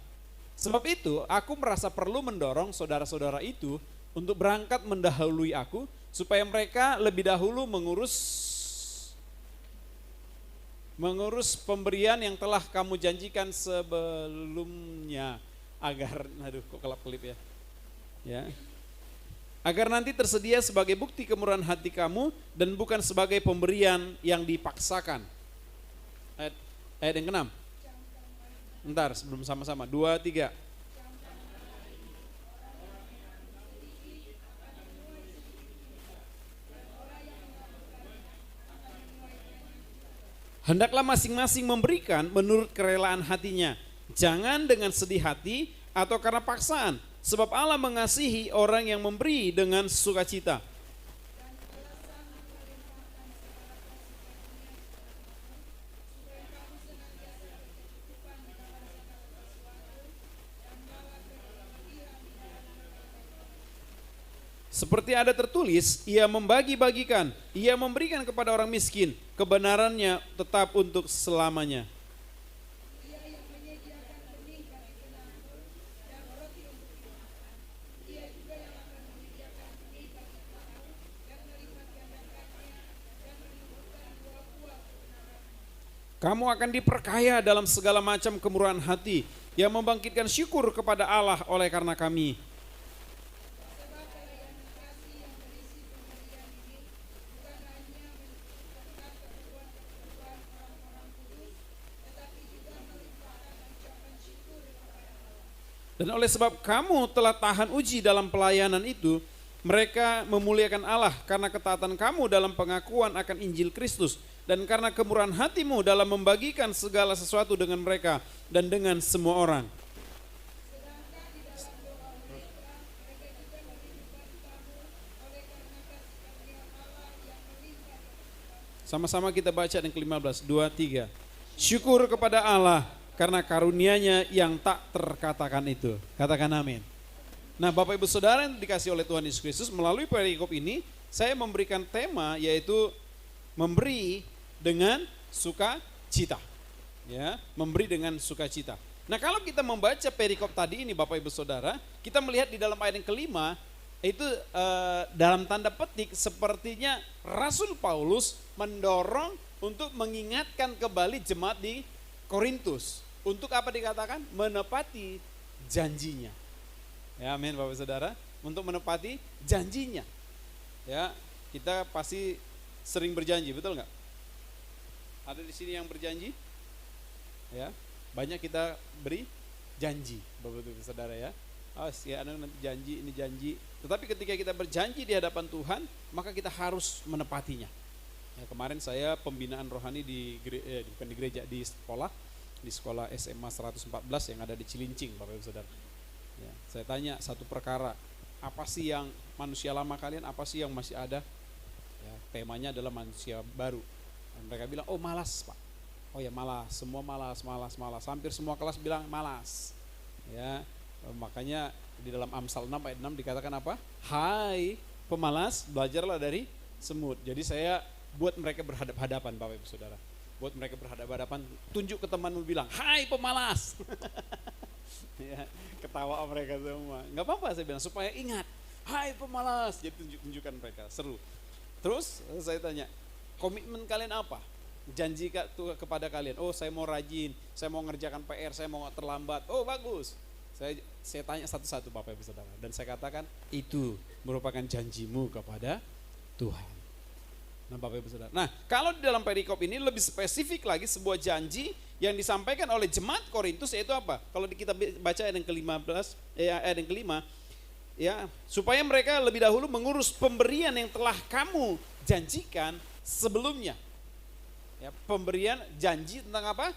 Sebab itu aku merasa perlu mendorong saudara-saudara itu untuk berangkat mendahului aku, supaya mereka lebih dahulu mengurus pemberian yang telah kamu janjikan sebelumnya, agar, aduh kok kelap-kelip ya. Ya. Agar nanti tersedia sebagai bukti kemurahan hati kamu dan bukan sebagai pemberian yang dipaksakan. Ayat yang ke-6. Bentar, sebelum sama-sama. 2, 3. Hendaklah masing-masing memberikan menurut kerelaan hatinya, jangan dengan sedih hati atau karena paksaan, sebab Allah mengasihi orang yang memberi dengan sukacita. Seperti ada tertulis, ia membagi-bagikan, ia memberikan kepada orang miskin, kebenarannya tetap untuk selamanya. Kamu akan diperkaya dalam segala macam kemurahan hati, yang membangkitkan syukur kepada Allah oleh karena kami. Dan oleh sebab kamu telah tahan uji dalam pelayanan itu, mereka memuliakan Allah karena ketaatan kamu dalam pengakuan akan Injil Kristus dan karena kemurahan hatimu dalam membagikan segala sesuatu dengan mereka dan dengan semua orang. Sama-sama kita baca yang ke-15, 2, 3. Syukur kepada Allah karena karunia-Nya yang tak terkatakan itu. Katakan amin. Nah, Bapak Ibu Saudara yang dikasih oleh Tuhan Yesus Kristus, melalui perikop ini saya memberikan tema yaitu memberi dengan sukacita. Ya, memberi dengan sukacita. Nah, kalau kita membaca perikop tadi ini Bapak Ibu Saudara, kita melihat di dalam ayat yang kelima itu dalam tanda petik sepertinya Rasul Paulus mendorong untuk mengingatkan kembali jemaat di Korintus. Untuk apa dikatakan? Menepati janjinya. Ya, amin Bapak Saudara. Untuk menepati janjinya. Ya, kita pasti sering berjanji, betul nggak? Ada di sini yang berjanji? Ya, banyak kita beri janji, Bapak Saudara ya. Ya, nanti janji, ini janji. Tetapi ketika kita berjanji di hadapan Tuhan, maka kita harus menepatinya. Ya, kemarin saya pembinaan rohani bukan di gereja, di sekolah SMA 114 yang ada di Cilincing, Bapak Ibu Saudara. Ya, saya tanya satu perkara, apa sih yang manusia lama kalian, apa sih yang masih ada? Ya, temanya adalah manusia baru. Dan mereka bilang, oh malas Pak. Oh ya malas, semua malas. Hampir semua kelas bilang malas. Ya, makanya di dalam Amsal 6 ayat 6 dikatakan apa? Hai pemalas, belajarlah dari semut. Jadi saya buat mereka berhadap-hadapan Bapak Ibu Saudara. Buat mereka berhadap-hadapan, tunjuk ke temanmu bilang, hai pemalas. Ya, ketawa mereka semua. Enggak apa-apa saya bilang, supaya ingat, hai pemalas. Jadi tunjukkan mereka, seru. Terus saya tanya, komitmen kalian apa? Janji kepada kalian, oh saya mau rajin, saya mau ngerjakan PR, saya mau terlambat. Oh bagus. Saya tanya satu-satu Bapak Ibu Saudara. Dan saya katakan, itu merupakan janjimu kepada Tuhan. Nah Bapak Ibu Saudara. Nah kalau di dalam perikop ini lebih spesifik lagi sebuah janji yang disampaikan oleh jemaat Korintus yaitu apa? Kalau kita baca ayat yang ke-15, ayat yang kelima, ya supaya mereka lebih dahulu mengurus pemberian yang telah kamu janjikan sebelumnya. Ya, pemberian janji tentang apa?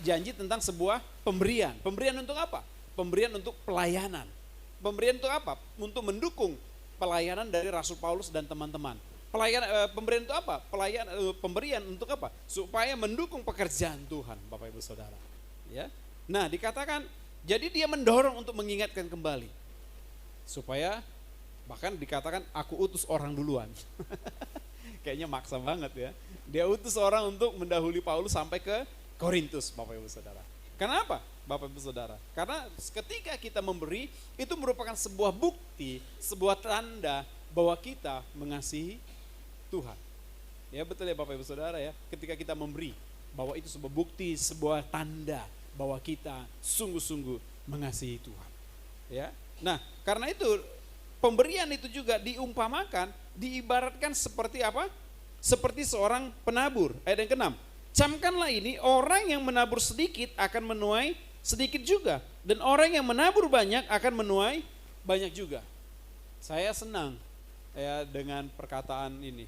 Janji tentang sebuah pemberian. Pemberian untuk apa? pemberian untuk pelayanan. Pemberian untuk apa? Untuk mendukung pelayanan dari Rasul Paulus dan teman-teman. Pemberian untuk apa? Pemberian untuk apa? Supaya mendukung pekerjaan Tuhan, Bapak Ibu Saudara. Ya. Nah, dikatakan jadi dia mendorong untuk mengingatkan kembali. Supaya bahkan dikatakan aku utus orang duluan. Kayaknya maksa banget ya. Dia utus orang untuk mendahului Paulus sampai ke Korintus, Bapak Ibu Saudara. Kenapa, Bapak Ibu Saudara? Karena ketika kita memberi, itu merupakan sebuah bukti, sebuah tanda bahwa kita mengasihi Tuhan. Ya betul ya Bapak Ibu Saudara ya. Ketika kita memberi, bahwa itu sebuah bukti, sebuah tanda bahwa kita sungguh-sungguh mengasihi Tuhan. Ya. Nah, karena itu pemberian itu juga diumpamakan, diibaratkan seperti apa? Seperti seorang penabur. Ayat yang ke-6. Camkanlah ini, orang yang menabur sedikit akan menuai sedikit juga. Dan orang yang menabur banyak akan menuai banyak juga. Saya senang ya dengan perkataan ini.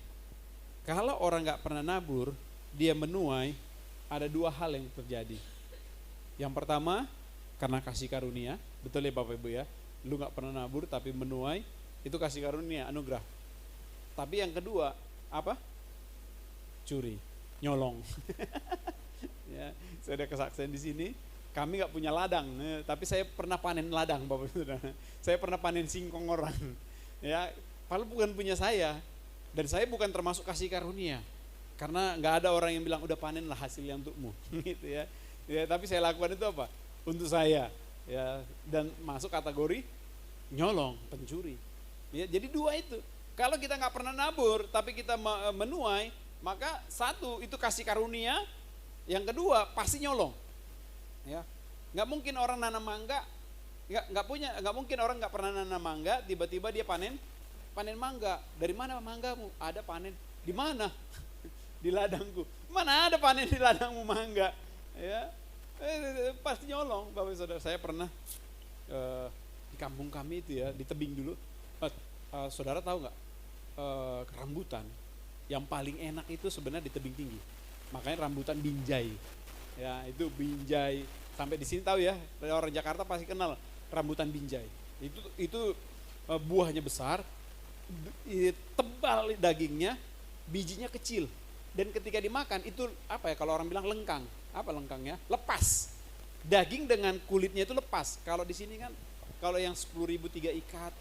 Kalau orang gak pernah nabur, dia menuai, ada dua hal yang terjadi. Yang pertama, karena kasih karunia. Betul ya Bapak Ibu ya. Lu gak pernah nabur tapi menuai, itu kasih karunia, anugerah. Tapi yang kedua, apa? Curi, nyolong. Ya, saya ada kesaksian di sini. Kami gak punya ladang, tapi saya pernah panen ladang, Bapak Ibu. Saya pernah panen singkong orang. Ya, padahal bukan punya saya. Dan saya bukan termasuk kasih karunia. Karena gak ada orang yang bilang udah panen lah hasilnya untukmu. Gitu ya. Ya, tapi saya lakukan itu apa? Untuk saya. Ya, dan masuk kategori nyolong, pencuri. Ya, jadi dua itu. Kalau kita nggak pernah nabur, tapi kita menuai, maka satu itu kasih karunia, yang kedua pasti nyolong. Ya, nggak mungkin orang nanam mangga, nggak mungkin orang nggak pernah nanam mangga, tiba-tiba dia panen mangga. Dari mana manggamu? Ada panen. Di mana? Di ladangku. Mana ada panen di ladangmu mangga? Ya. Pasti nyolong, Bapak Saudara. Saya pernah di kampung kami itu ya, di tebing dulu. Saudara tahu nggak rambutan yang paling enak itu sebenarnya di tebing tinggi. Makanya rambutan binjai. Ya, itu binjai. Sampai di sini tahu ya, orang Jakarta pasti kenal rambutan binjai. Itu buahnya besar, tebal dagingnya, bijinya kecil. Dan ketika dimakan itu apa ya, kalau orang bilang lengkang. Apa lengkangnya? Lepas. Daging dengan kulitnya itu lepas. Kalau di sini kan, kalau yang 10.000 3 ikat,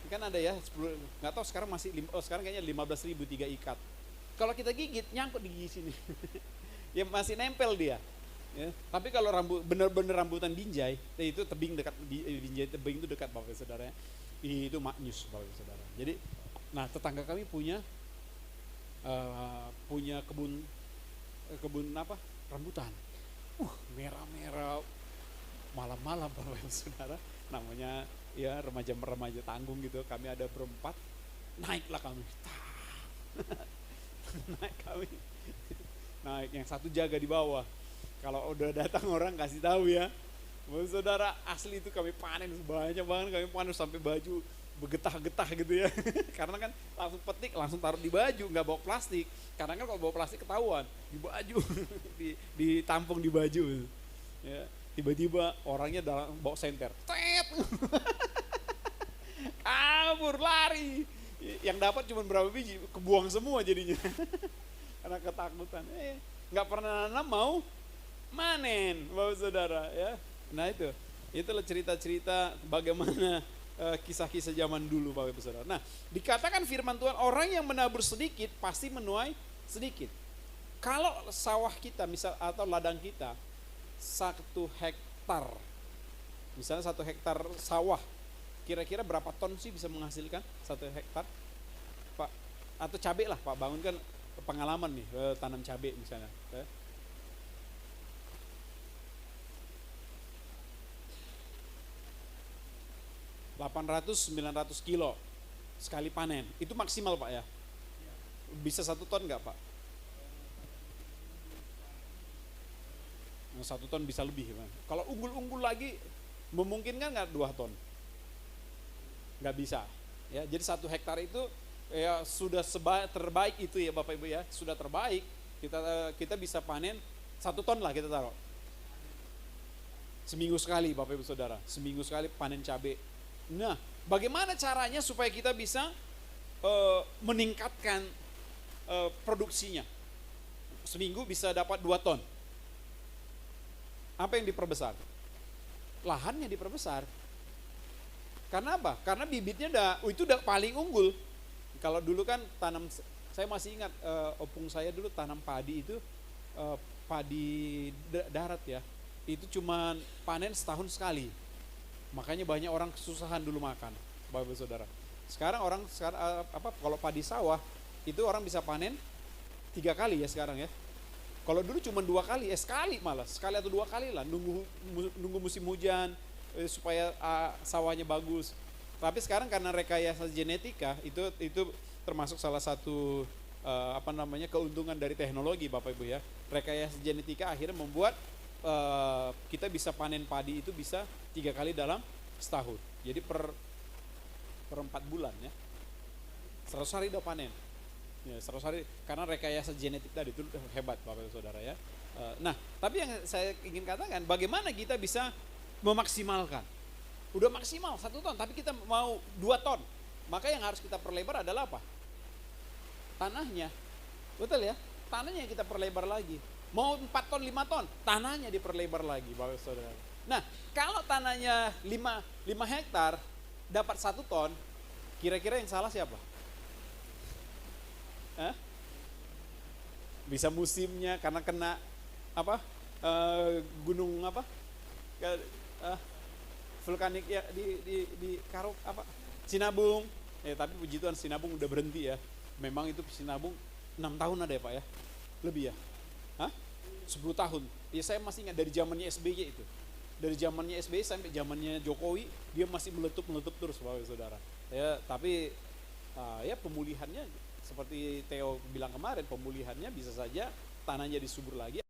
kan ada ya 10, nggak tahu sekarang masih, sekarang kayaknya 15.000 3 ikat. Kalau kita gigit nyangkut di gigi sini, ya masih nempel dia. Ya. Tapi kalau benar-benar rambutan binjai, itu tebing dekat binjai tebing itu dekat Bapak Saudara, itu maknyus Bapak Saudara. Jadi, nah tetangga kami punya kebun apa? Rambutan. Merah-merah, malam-malam Bapak Saudara, namanya ya remaja tanggung gitu. Kami ada berempat, naiklah kami. Naik, yang satu jaga di bawah. Kalau udah datang orang kasih tahu ya. Bapak Saudara, asli itu kami panen banyak banget, kami panen sampai baju bergetah-getah gitu ya. Karena kan langsung petik, langsung taruh di baju, nggak bawa plastik. Karena kan kalau bawa plastik ketahuan, di baju, ditampung di baju. Ya, tiba-tiba orangnya bawa senter, tet, kabur, lari. Yang dapat cuma berapa biji, kebuang semua jadinya. Karena ketakutan. Nggak pernah nanam mau manen, Bapak Saudara ya. Nah itulah cerita-cerita bagaimana kisah-kisah zaman dulu Bapak Ibu Saudara. Nah, dikatakan firman Tuhan, orang yang menabur sedikit pasti menuai sedikit. Kalau sawah kita misal atau ladang kita 1 hektar, misalnya 1 hektar sawah, kira-kira berapa ton sih bisa menghasilkan 1 hektar? Pak, atau cabai lah Pak, Bangun kan pengalaman nih tanam cabai misalnya. 800-900 kilo sekali panen, itu maksimal Pak ya? Bisa 1 ton nggak Pak? 1 ton bisa lebih Pak. Kalau unggul-unggul lagi memungkinkan nggak 2 ton? Nggak bisa ya. Jadi 1 hektar itu ya sudah terbaik itu ya Bapak Ibu ya, sudah terbaik. Kita bisa panen 1 ton lah kita taruh. Seminggu sekali Bapak Ibu Saudara, seminggu sekali panen cabai. Nah, bagaimana caranya supaya kita bisa meningkatkan produksinya? Seminggu bisa dapat 2 ton. Apa yang diperbesar? Lahannya diperbesar. Karena apa? Karena bibitnya itu udah paling unggul. Kalau dulu kan tanam, saya masih ingat opung saya dulu tanam padi itu, padi darat ya, itu cuman panen setahun sekali. Makanya banyak orang kesusahan dulu makan, Bapak Saudara. Sekarang kalau padi sawah itu orang bisa panen 3 kali ya sekarang ya. Kalau dulu cuma 2 kali, sekali malah, sekali atau 2 kali lah, nunggu musim hujan supaya sawahnya bagus. Tapi sekarang karena rekayasa genetika itu termasuk salah satu keuntungan dari teknologi Bapak Ibu ya. Rekayasa genetika akhirnya membuat kita bisa panen padi itu bisa 3 kali dalam setahun. Jadi per 4 bulan ya, 100 hari udah panen. Ya, 100 hari, karena rekayasa genetik tadi itu hebat Bapak Ibu Saudara ya. Nah, tapi yang saya ingin katakan, bagaimana kita bisa memaksimalkan. Udah maksimal 1 ton, tapi kita mau 2 ton. Maka yang harus kita perlebar adalah apa? Tanahnya. Betul ya? Tanahnya yang kita perlebar lagi. Mau 4 ton, 5 ton, tanahnya diperlebar lagi Bapak Ibu Saudara. Nah, kalau tanahnya 5 hektar dapat 1 ton, kira-kira yang salah siapa? Bisa musimnya karena kena gunung vulkanik ya di Karo Sinabung. Tapi puji Tuhan Sinabung udah berhenti ya. Memang itu Sinabung 6 tahun ada ya Pak ya? Lebih ya? 10 tahun. Ya saya masih ingat dari zamannya SBY itu. Dari zamannya SBY sampai zamannya Jokowi dia masih meletup terus Bapak Saudara. Ya, tapi ya pemulihannya seperti Theo bilang kemarin, pemulihannya bisa saja tanahnya disubur lagi.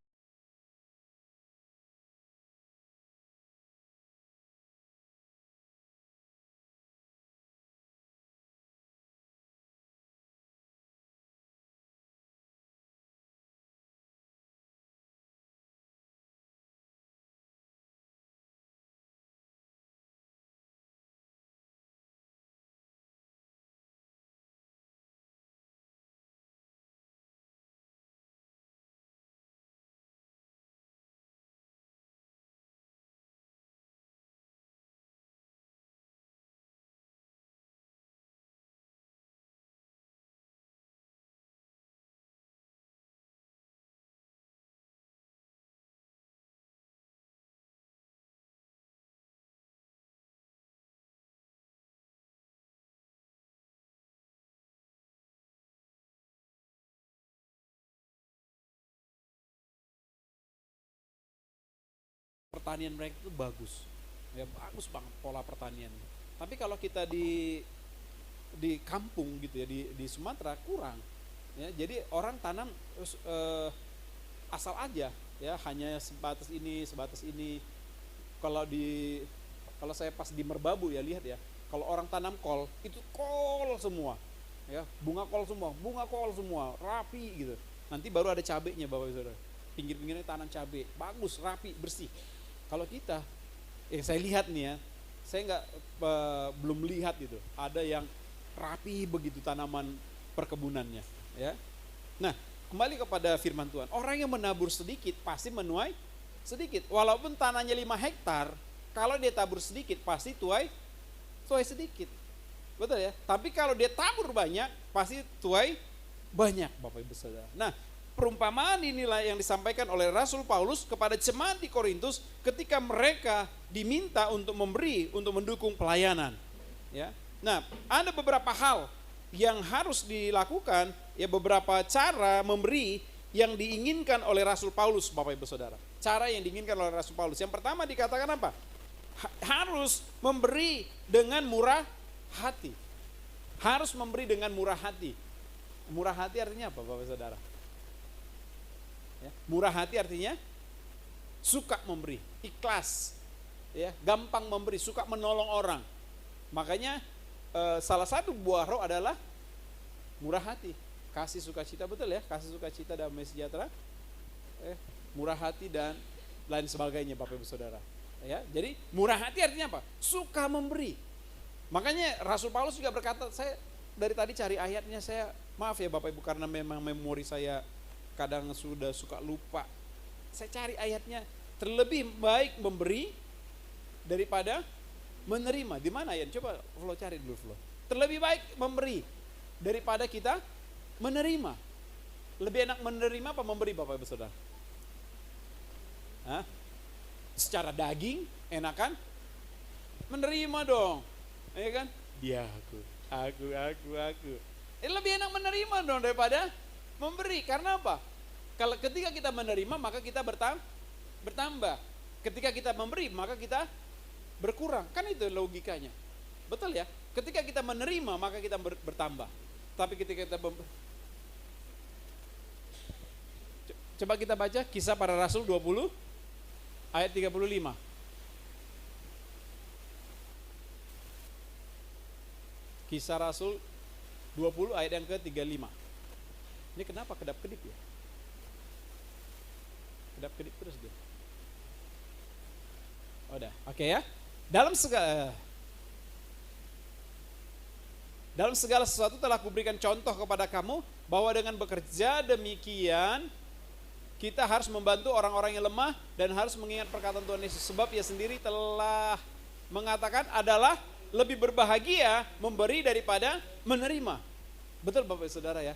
Pertanian mereka itu bagus, ya bagus banget pola pertanian. Tapi kalau kita di kampung gitu ya, di Sumatera kurang, ya. Jadi orang tanam asal aja, ya hanya sebatas ini. Kalau saya pas di Merbabu ya lihat ya, kalau orang tanam kol itu kol semua, ya bunga kol semua, rapi gitu. Nanti baru ada cabenya Bapak Saudara. Pinggir-pinggirnya tanam cabai, bagus, rapi, bersih. Kalau kita, yang saya lihat nih ya, saya belum lihat gitu, ada yang rapi begitu tanaman perkebunannya, ya. Nah, kembali kepada firman Tuhan, orang yang menabur sedikit pasti menuai sedikit. Walaupun tanahnya 5 hektar, kalau dia tabur sedikit pasti tuai sedikit, betul ya. Tapi kalau dia tabur banyak, pasti tuai banyak, Bapak Ibu Saudara. Nah, perumpamaan inilah yang disampaikan oleh Rasul Paulus kepada jemaat di Korintus ketika mereka diminta untuk memberi, untuk mendukung pelayanan. Ya. Nah, ada beberapa hal yang harus dilakukan, ya beberapa cara memberi yang diinginkan oleh Rasul Paulus, Bapak Ibu Saudara. Cara yang diinginkan oleh Rasul Paulus. Yang pertama dikatakan apa? Harus memberi dengan murah hati. Harus memberi dengan murah hati. Murah hati artinya apa, Bapak Saudara? Ya, murah hati artinya suka memberi, ikhlas, ya, gampang memberi, suka menolong orang. Makanya salah satu buah roh adalah murah hati, kasih sukacita, betul ya, kasih sukacita damai sejahtera, murah hati dan lain sebagainya Bapak Ibu Saudara. Ya, jadi murah hati artinya apa? Suka memberi. Makanya Rasul Paulus juga berkata, saya dari tadi cari ayatnya, saya maaf ya Bapak Ibu karena memang memori saya kadang sudah suka lupa. Saya cari ayatnya, terlebih baik memberi daripada menerima. Di mana ayat? Coba Flo cari dulu Flo. Terlebih baik memberi daripada kita menerima. Lebih enak menerima apa memberi Bapak Ibu Saudara? Hah? Secara daging enakan menerima dong, ya kan? Dia aku. Lebih enak menerima dong daripada memberi. Karena apa? Kalau ketika kita menerima maka kita bertambah. Ketika kita memberi maka kita berkurang. Kan itu logikanya. Betul ya? Ketika kita menerima maka kita bertambah. Tapi ketika kita coba kita baca Kisah Para Rasul 20 ayat 35. Kisah Rasul 20 ayat yang ke-35. Ini kenapa kedap-kedip ya? Kedap-kedip terus dia. Udah, oke ya. Dalam segala sesuatu telah kuberikan contoh kepada kamu bahwa dengan bekerja demikian kita harus membantu orang-orang yang lemah dan harus mengingat perkataan Tuhan Yesus. Sebab Ia sendiri telah mengatakan adalah lebih berbahagia memberi daripada menerima. Betul Bapak Saudara ya?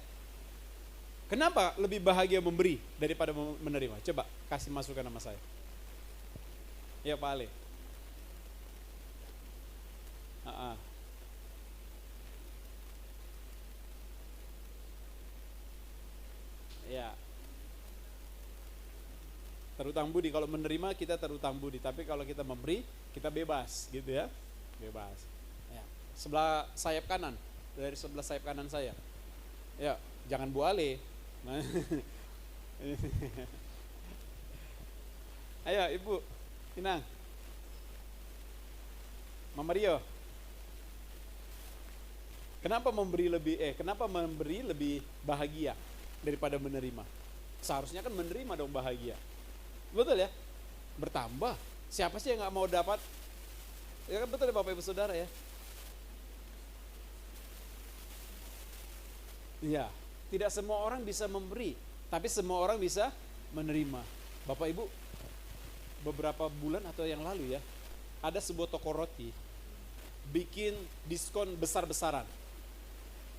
Kenapa lebih bahagia memberi daripada menerima? Coba kasih masukan sama saya. Ya Pak Ale. Ya. Terutang budi, kalau menerima kita terutang budi, tapi kalau kita memberi kita bebas gitu ya, bebas. Ya. Sebelah sayap kanan, dari sebelah sayap kanan saya, ya jangan Bu Ale. Ayo Ibu Inang, Mama Rio, kenapa memberi lebih bahagia daripada menerima? Seharusnya kan menerima dong bahagia. Betul ya? Bertambah. Siapa sih yang gak mau dapat? Ya kan betul ya Bapak Ibu Saudara ya? Iya. Tidak semua orang bisa memberi, tapi semua orang bisa menerima. Bapak Ibu, beberapa bulan atau yang lalu ya, ada sebuah toko roti bikin diskon besar-besaran.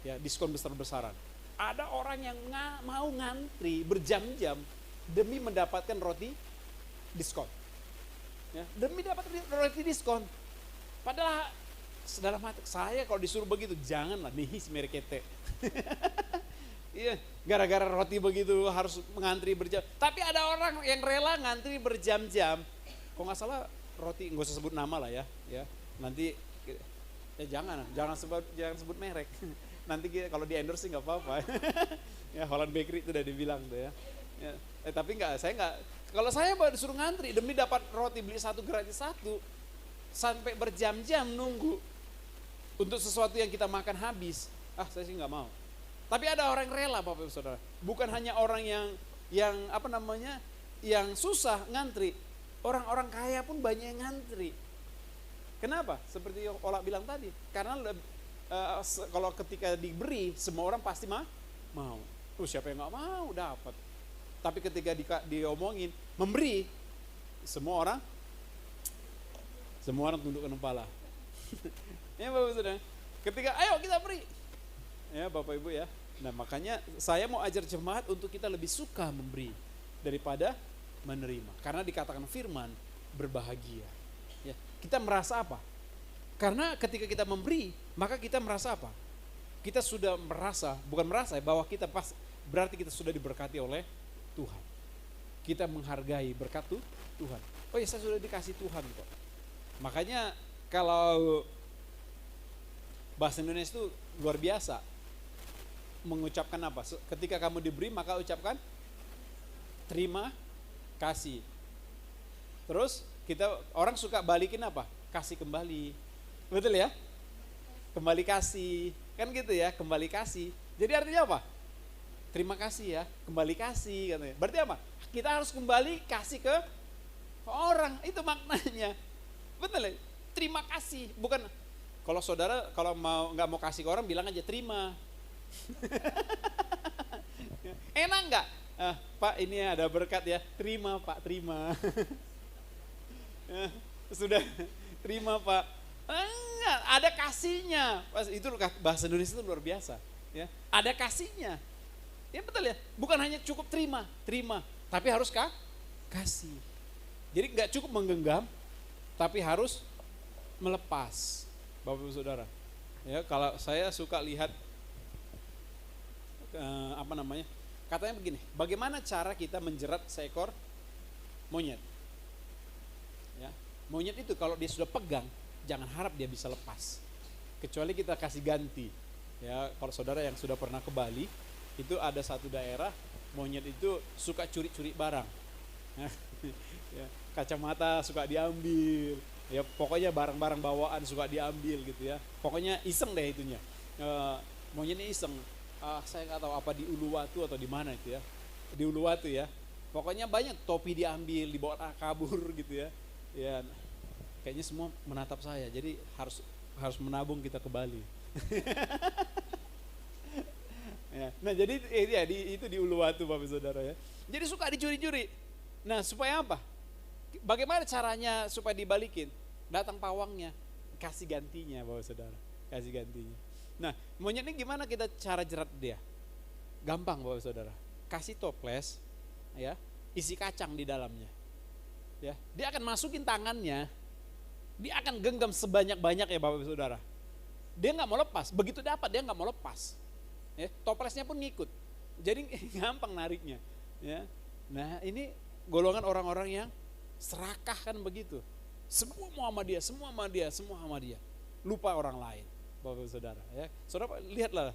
Ya, diskon besar-besaran. Ada orang yang mau ngantri berjam-jam demi mendapatkan roti diskon. Ya, demi dapat roti diskon. Padahal dalam hati saya kalau disuruh begitu, janganlah nihis merekete. Iya, gara-gara roti begitu harus mengantri berjam. Tapi ada orang yang rela ngantri berjam-jam. Kok nggak salah roti, nggak usah sebut nama lah ya. Nanti jangan sebut merek. Nanti kalau di endorse sih nggak apa-apa. Ya Holland Bakery itu udah dibilang tuh ya. Tapi kalau saya disuruh ngantri demi dapat roti beli satu gratis satu, sampai berjam-jam nunggu untuk sesuatu yang kita makan habis, saya sih nggak mau. Tapi ada orang rela Bapak Ibu Saudara, bukan hanya orang yang susah ngantri, orang-orang kaya pun banyak yang ngantri. Kenapa? Seperti yang Ola bilang tadi, karena kalau ketika diberi semua orang pasti mau. Siapa yang nggak mau dapat? Tapi ketika diomongin memberi, semua orang tundukkan kepala. Ya Bapak Ibu Saudara, ketika ayo kita beri, ya Bapak Ibu ya. Nah makanya saya mau ajar jemaat untuk kita lebih suka memberi daripada menerima. Karena dikatakan firman berbahagia. Ya, kita merasa apa? Karena ketika kita memberi, maka kita merasa apa? Kita sudah merasa, bukan merasa bahwa kita berarti kita sudah diberkati oleh Tuhan. Kita menghargai berkat Tuhan. Oh ya, saya sudah dikasih Tuhan kok. Makanya kalau bahasa Indonesia itu luar biasa. Mengucapkan apa? Ketika kamu diberi maka ucapkan terima kasih. Terus orang suka balikin apa? Kasih kembali. Betul ya? Kembali kasih. Kan gitu ya, kembali kasih. Jadi artinya apa? Terima kasih ya, kembali kasih katanya. Berarti apa? Kita harus kembali kasih ke orang, itu maknanya. Betul ya? Terima kasih, bukan kalau saudara kalau nggak mau kasih ke orang bilang aja terima. Enak nggak? Pak ini ada berkat ya, terima Pak, terima. Sudah terima Pak. Enggak, ada kasihnya. Itu bahasa Indonesia itu luar biasa. Ya, ada kasihnya. Ya betul ya, bukan hanya cukup terima, tapi harus kasih. Jadi nggak cukup menggenggam, tapi harus melepas, Bapak Ibu Saudara. Ya, kalau saya suka lihat katanya begini, bagaimana cara kita menjerat seekor monyet? Ya, monyet itu kalau dia sudah pegang, jangan harap dia bisa lepas, kecuali kita kasih ganti. Ya, kalau saudara yang sudah pernah ke Bali, itu ada satu daerah monyet itu suka curi-curi barang. Ya, kacamata suka diambil, ya pokoknya barang-barang bawaan suka diambil gitu ya. Pokoknya iseng deh itunya. Monyetnya iseng. Saya nggak tahu apa di Uluwatu atau di mana itu ya. Di Uluwatu ya. Pokoknya banyak topi diambil, dibawa kabur gitu ya. Ya, kayaknya semua menatap saya. Jadi harus menabung kita ke Bali. Ya, nah jadi itu di Uluwatu Bapak Saudara ya. Jadi suka dicuri-curi. Nah supaya apa? Bagaimana caranya supaya dibalikin? Datang pawangnya, kasih gantinya Bapak Saudara, kasih gantinya. Nah monyet ini gimana kita cara jerat dia? Gampang Bapak Saudara, kasih toples, ya, isi kacang di dalamnya. Ya, dia akan masukin tangannya, dia akan genggam sebanyak-banyak ya Bapak Saudara. Dia nggak mau lepas, begitu dapat dia nggak mau lepas. Ya, toplesnya pun ngikut, jadi gampang nariknya. Ya, nah ini golongan orang-orang yang serakah kan begitu. Semua mau sama dia, semua sama dia, semua sama dia. Lupa orang lain, Bapak Saudara. Ya, saudara lihatlah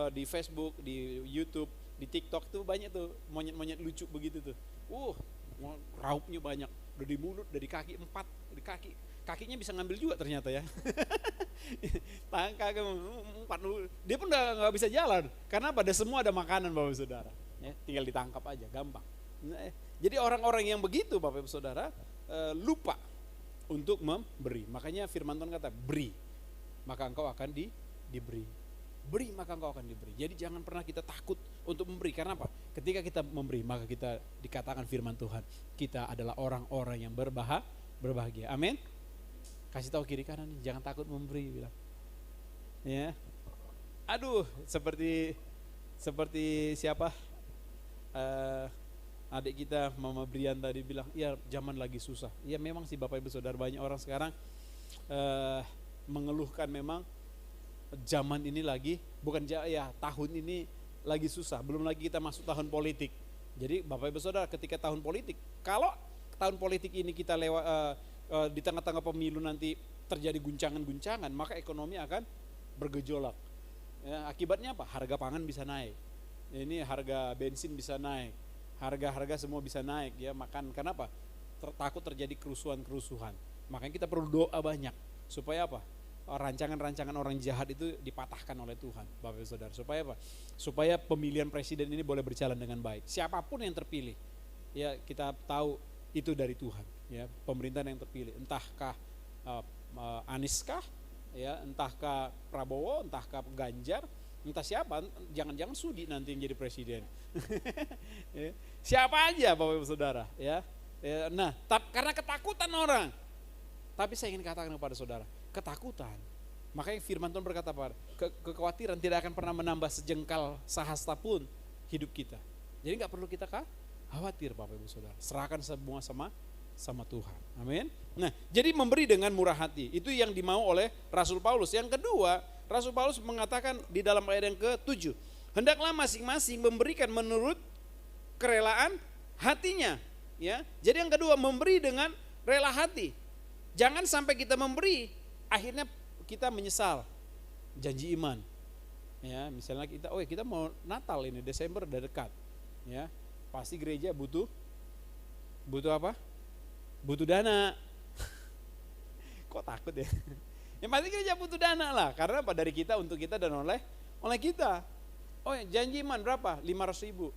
di Facebook, di YouTube, di TikTok tuh banyak tuh monyet-monyet lucu begitu tuh. Raupnya banyak, dari mulut, dari kaki 4, dari kakinya bisa ngambil juga ternyata ya. Kaki 4, dia pun udah nggak bisa jalan. Karena pada semua ada makanan Bapak Saudara. Ya, tinggal ditangkap aja, gampang. Nah, jadi orang-orang yang begitu Bapak Ibu Saudara lupa untuk memberi. Makanya firman Tuhan kata beri, maka engkau akan diberi. Beri maka engkau akan diberi. Jadi jangan pernah kita takut untuk memberi. Karena apa? Ketika kita memberi maka kita dikatakan firman Tuhan, kita adalah orang-orang yang berbahagia. Amin. Kasih tahu kiri kanan, jangan takut memberi, bilang. Ya. Aduh, seperti siapa? Adik kita Mama Brian tadi bilang, ya zaman lagi susah. Ya memang sih Bapak Ibu Saudara, banyak orang sekarang mengeluhkan memang zaman ini lagi, tahun ini lagi susah. Belum lagi kita masuk tahun politik. Jadi Bapak Ibu Saudara, ketika tahun politik, kalau tahun politik ini kita di tengah-tengah pemilu nanti terjadi guncangan-guncangan, maka ekonomi akan bergejolak. Ya, akibatnya apa? Harga pangan bisa naik. Ini harga bensin bisa naik. Harga-harga semua bisa naik ya, makan. Kenapa? Takut terjadi kerusuhan-kerusuhan. Makanya kita perlu doa banyak supaya apa? Rancangan-rancangan orang jahat itu dipatahkan oleh Tuhan, Bapak Ibu Saudara. Supaya apa? Supaya pemilihan presiden ini boleh berjalan dengan baik. Siapapun yang terpilih, ya kita tahu itu dari Tuhan. Ya, pemerintahan yang terpilih, entahkah Anies kah, ya, entahkah Prabowo, entahkah Ganjar, entah siapa, jangan-jangan Sudi nanti yang jadi presiden. Ya, siapa aja Bapak Ibu Saudara, ya. Nah, karena ketakutan orang. Tapi saya ingin katakan kepada saudara, ketakutan. Makanya firman Tuhan berkata, kekhawatiran tidak akan pernah menambah sejengkal sahasta pun hidup kita. Jadi nggak perlu kita khawatir Bapak Ibu Saudara. Serahkan semua sama Tuhan. Amin. Nah, jadi memberi dengan murah hati. Itu yang dimau oleh Rasul Paulus. Yang kedua, Rasul Paulus mengatakan di dalam ayat yang ke-7, hendaklah masing-masing memberikan menurut kerelaan hatinya. Ya, jadi yang kedua, memberi dengan rela hati. Jangan sampai kita memberi, akhirnya kita menyesal. Janji iman. Ya, misalnya kita mau Natal ini, Desember udah dekat. Ya, pasti gereja butuh apa? Butuh dana. Kok takut ya? Yang pasti gereja butuh dana lah, karena apa? Dari kita, untuk kita, dan oleh kita. Janji iman berapa? 500.000.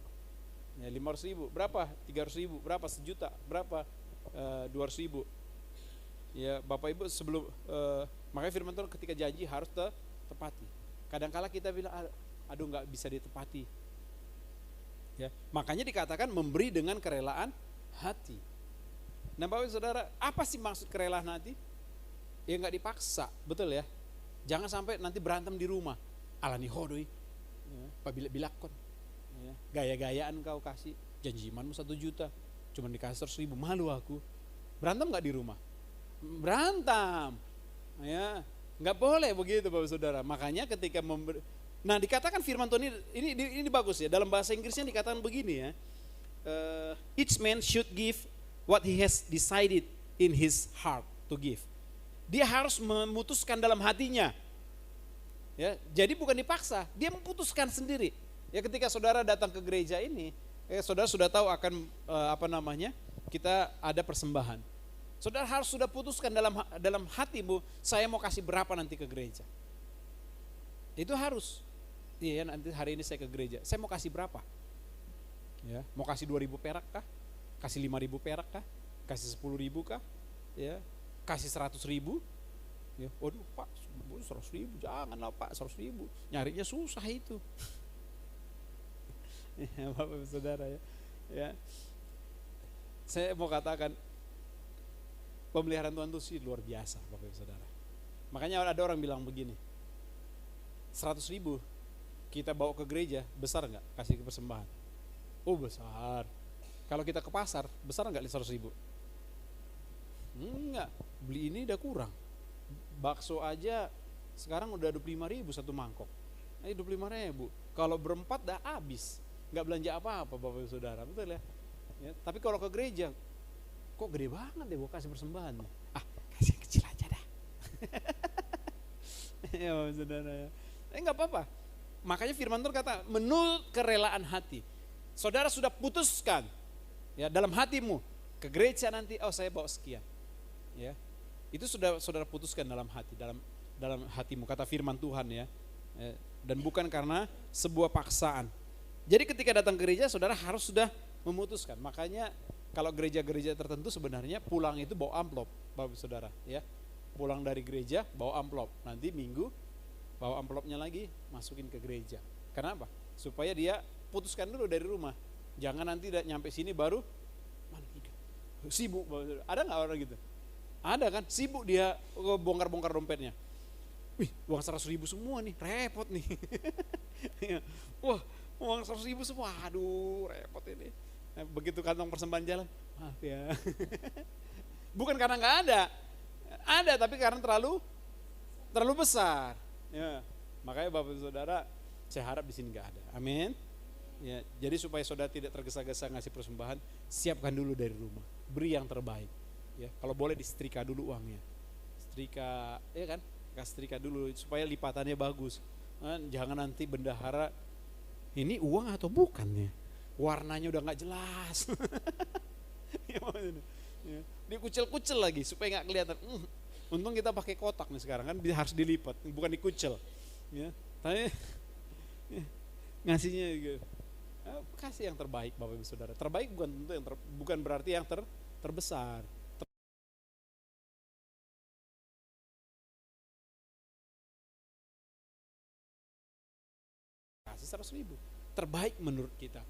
Ya, 500.000. Berapa? 300.000. Berapa? 1 juta. Berapa? 200.000. Ya, Bapak Ibu sebelum makanya firman Tuhan ketika janji harus tepati. Kadangkala kita bilang aduh nggak bisa ditepati. Ya, makanya dikatakan memberi dengan kerelaan hati. Nah, Bapak Ibu Saudara, apa sih maksud kerelaan hati? Ya nggak dipaksa, betul ya. Jangan sampai nanti berantem di rumah. Alani hodoi, ya, pabilak-bilakon, ya, gaya-gayaan kau kasih janji imanmu 1 juta, cuma dikasih 100.000, malu aku. Berantem nggak di rumah? Berantem, ya, nggak boleh begitu Bapak Saudara. Makanya ketika nah dikatakan firman Tuhan ini bagus ya. Dalam bahasa Inggrisnya dikatakan begini ya, each man should give what he has decided in his heart to give. Dia harus memutuskan dalam hatinya. Ya, jadi bukan dipaksa, dia memutuskan sendiri. Ya, ketika saudara datang ke gereja ini, saudara sudah tahu akan kita ada persembahan. Saudara harus sudah putuskan dalam hatimu, saya mau kasih berapa nanti ke gereja. Itu harus. Iya, nanti hari ini saya ke gereja, saya mau kasih berapa? Ya, mau kasih 2.000 perak kah? Kasih 5.000 perak kah? Kasih 10.000 kah? Ya, kasih 100.000? Ya, waduh Pak, 100.000 janganlah Pak, 100.000 nyarinya susah itu. Ya, Bapak Saudara ya. Ya, saya mau katakan pemeliharaan Tuhan itu sih luar biasa Bapak Saudara. Makanya ada orang bilang begini, 100.000 kita bawa ke gereja, besar nggak kasih ke persembahan? Oh besar. Kalau kita ke pasar, besar nggak 100.000? Enggak, beli ini udah kurang. Bakso aja sekarang udah 25.000 satu mangkok. 25.000. Kalau berempat dah habis. Nggak belanja apa-apa Bapak Saudara, betul ya? Ya, tapi kalau ke gereja, kok gede banget deh gua kasih persembahan. Kasih yang kecil aja dah. Ya Bapak Saudara ya. Nggak apa-apa. Makanya firman Tuhan kata, menurut kerelaan hati. Saudara sudah putuskan ya dalam hatimu ke gereja nanti, saya bawa sekian. Ya. Itu sudah saudara putuskan dalam hati, dalam hatimu, kata firman Tuhan ya. Dan bukan karena sebuah paksaan. Jadi ketika datang ke gereja saudara harus sudah memutuskan. Makanya kalau gereja-gereja tertentu sebenarnya pulang itu bawa amplop Bapak Saudara ya. Pulang dari gereja bawa amplop. Nanti Minggu bawa amplopnya lagi masukin ke gereja. Kenapa? Supaya dia putuskan dulu dari rumah. Jangan nanti nyampe sini baru mana hidup. Sibuk Bapak Saudara. Ada nggak orang gitu? Ada kan, sibuk dia bongkar-bongkar dompetnya. Wih, uang 100.000 semua nih, repot nih. Wah, uang 100.000 semua, aduh repot ini. Begitu kantong persembahan jalan, maaf ya. Bukan karena nggak ada tapi karena terlalu besar. Ya, makanya Bapak Saudara, saya harap di sini nggak ada. Amin. Ya, jadi supaya saudara tidak tergesa-gesa ngasih persembahan, siapkan dulu dari rumah, beri yang terbaik. Ya, kalau boleh disetrika dulu uangnya, setrika, ya kan, setrika dulu supaya lipatannya bagus. Jangan nanti bendahara ini uang atau bukan ya, warnanya udah nggak jelas. Ya, dikucel-kucel lagi supaya nggak kelihatan. Untung kita pakai kotak nih sekarang kan, harus dilipat, bukan dikucel. Ya, tapi ngasihnya gitu. Kasih yang terbaik Bapak Ibu Saudara. Terbaik bukan tentu bukan berarti yang terbesar. Kasih 100.000 terbaik menurut kita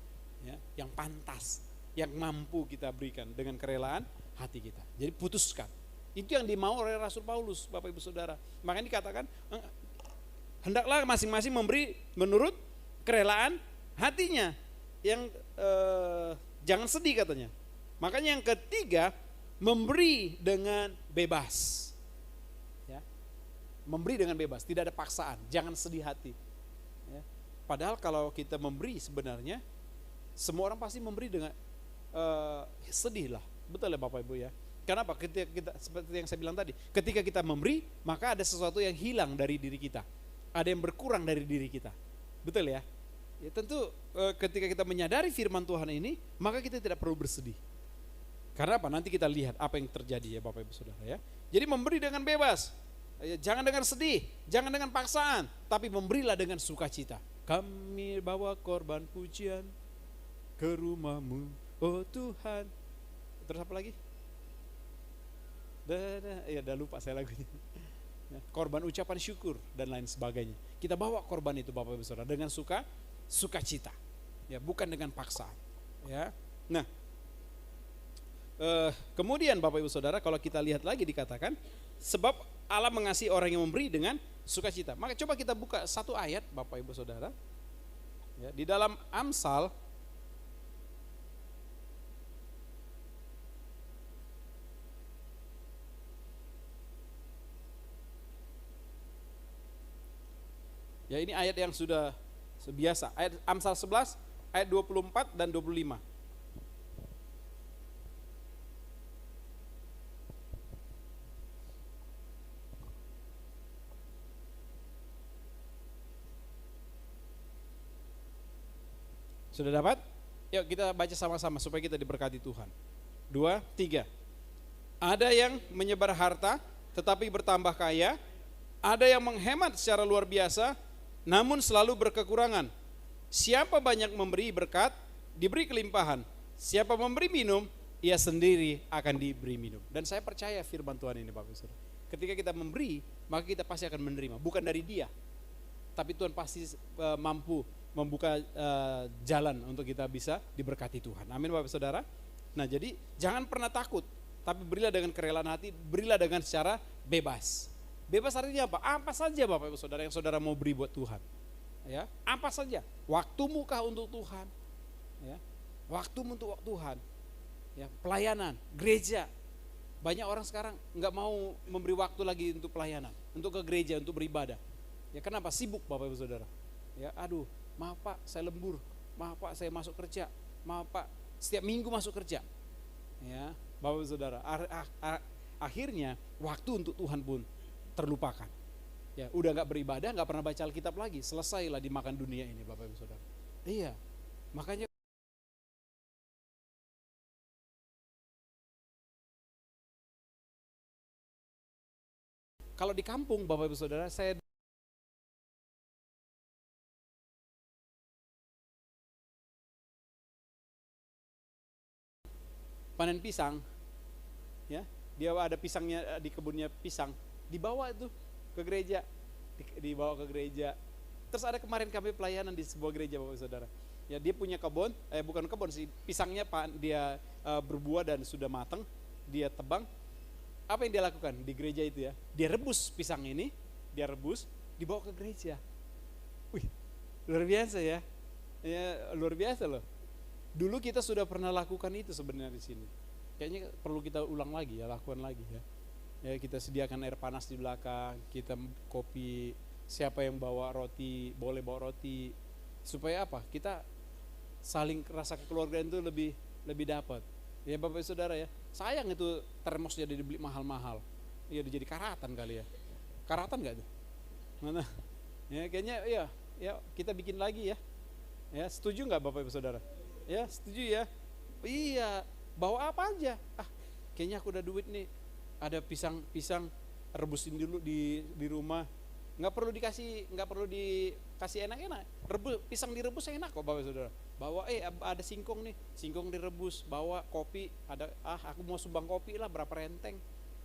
ya, yang pantas, yang mampu kita berikan dengan kerelaan hati kita. Jadi putuskan. Itu yang dimau oleh Rasul Paulus Bapak Ibu Saudara. Makanya dikatakan hendaklah masing-masing memberi menurut kerelaan hatinya. Yang jangan sedih katanya. Makanya yang ketiga, memberi dengan bebas. Ya. Memberi dengan bebas, tidak ada paksaan, jangan sedih hati. Ya. Padahal kalau kita memberi sebenarnya semua orang pasti memberi dengan sedih lah. Betul ya Bapak Ibu ya. Kenapa? Ketika kita, seperti yang saya bilang tadi, ketika kita memberi, maka ada sesuatu yang hilang dari diri kita. Ada yang berkurang dari diri kita. Betul ya? Ya tentu ketika kita menyadari firman Tuhan ini, maka kita tidak perlu bersedih. Karena apa? Nanti kita lihat apa yang terjadi ya Bapak Ibu Saudara ya. Jadi memberi dengan bebas, jangan dengan sedih, jangan dengan paksaan, tapi memberilah dengan sukacita. Kami bawa korban pujian ke rumah-Mu, oh Tuhan. Terus apa lagi? Ya udah lupa saya lagunya. Ya, korban ucapan syukur dan lain sebagainya. Kita bawa korban itu Bapak Ibu Saudara dengan sukacita. Ya, bukan dengan paksaan. Ya. Nah, kemudian Bapak Ibu Saudara kalau kita lihat lagi dikatakan sebab Allah mengasihi orang yang memberi dengan sukacita. Maka coba kita buka satu ayat Bapak Ibu Saudara. Ya, di dalam Amsal ya, ini ayat yang sudah biasa. Ayat Amsal 11 ayat 24 dan 25. Sudah dapat? Yuk kita baca sama-sama supaya kita diberkati Tuhan. 2, 3. Ada yang menyebar harta tetapi bertambah kaya, ada yang menghemat secara luar biasa namun selalu berkekurangan. Siapa banyak memberi berkat, diberi kelimpahan. Siapa memberi minum, ia sendiri akan diberi minum. Dan saya percaya firman Tuhan ini Bapak Saudara. Ketika kita memberi, maka kita pasti akan menerima. Bukan dari dia, tapi Tuhan pasti mampu membuka jalan untuk kita bisa diberkati Tuhan. Amin Bapak Saudara. Nah jadi jangan pernah takut, tapi berilah dengan kerelaan hati, berilah dengan secara bebas. Bebas artinya apa? Apa saja Bapak Ibu Saudara yang saudara mau beri buat Tuhan. Ya, apa saja. Waktumu kah untuk Tuhan? Ya, waktumu untuk Tuhan. Ya, pelayanan, gereja. Banyak orang sekarang nggak mau memberi waktu lagi untuk pelayanan, untuk ke gereja, untuk beribadah. Ya, kenapa? Sibuk Bapak Ibu Saudara. Ya, aduh, maaf Pak, saya lembur. Maaf Pak, saya masuk kerja. Maaf Pak, setiap minggu masuk kerja. Ya, Bapak Ibu Saudara. Akhirnya waktu untuk Tuhan pun terlupakan. Ya, udah nggak beribadah, nggak pernah baca Alkitab lagi, selesailah dimakan dunia ini Bapak Ibu Saudara. Iya, makanya kalau di kampung Bapak Ibu Saudara, saya panen pisang, ya, dia ada pisangnya di kebunnya pisang. Dibawa itu ke gereja, dibawa ke gereja. Terus ada kemarin kami pelayanan di sebuah gereja Bapak Saudara. Ya dia punya kebun, bukan kebun sih, pisangnya dia berbuah dan sudah matang, dia tebang. Apa yang dia lakukan di gereja itu ya? Dia rebus pisang ini, dia rebus, dibawa ke gereja. Wih, luar biasa ya. Ya luar biasa loh. Dulu kita sudah pernah lakukan itu sebenarnya di sini. Kayaknya perlu kita ulang lagi ya, lakukan lagi ya. Ya, kita sediakan air panas di belakang, kita kopi, siapa yang bawa roti, boleh bawa roti. Supaya apa? Kita saling rasa kekeluargaan itu lebih dapat. Ya Bapak Saudara ya, sayang itu termosnya dibeli mahal-mahal. Iya udah jadi karatan kali ya. Karatan enggak tuh? Mana? Ya kayaknya ya kita bikin lagi ya. Ya, setuju enggak Bapak Ibu Saudara? Ya, setuju ya. Iya, bawa apa aja. Kayaknya aku udah duit nih. Ada pisang rebusin dulu di rumah. Nggak perlu dikasih enak-enak. Pisang direbus enak kok Bapak Saudara. Bawa ada singkong nih, singkong direbus. Bawa kopi, aku mau sumbang kopi lah berapa renteng.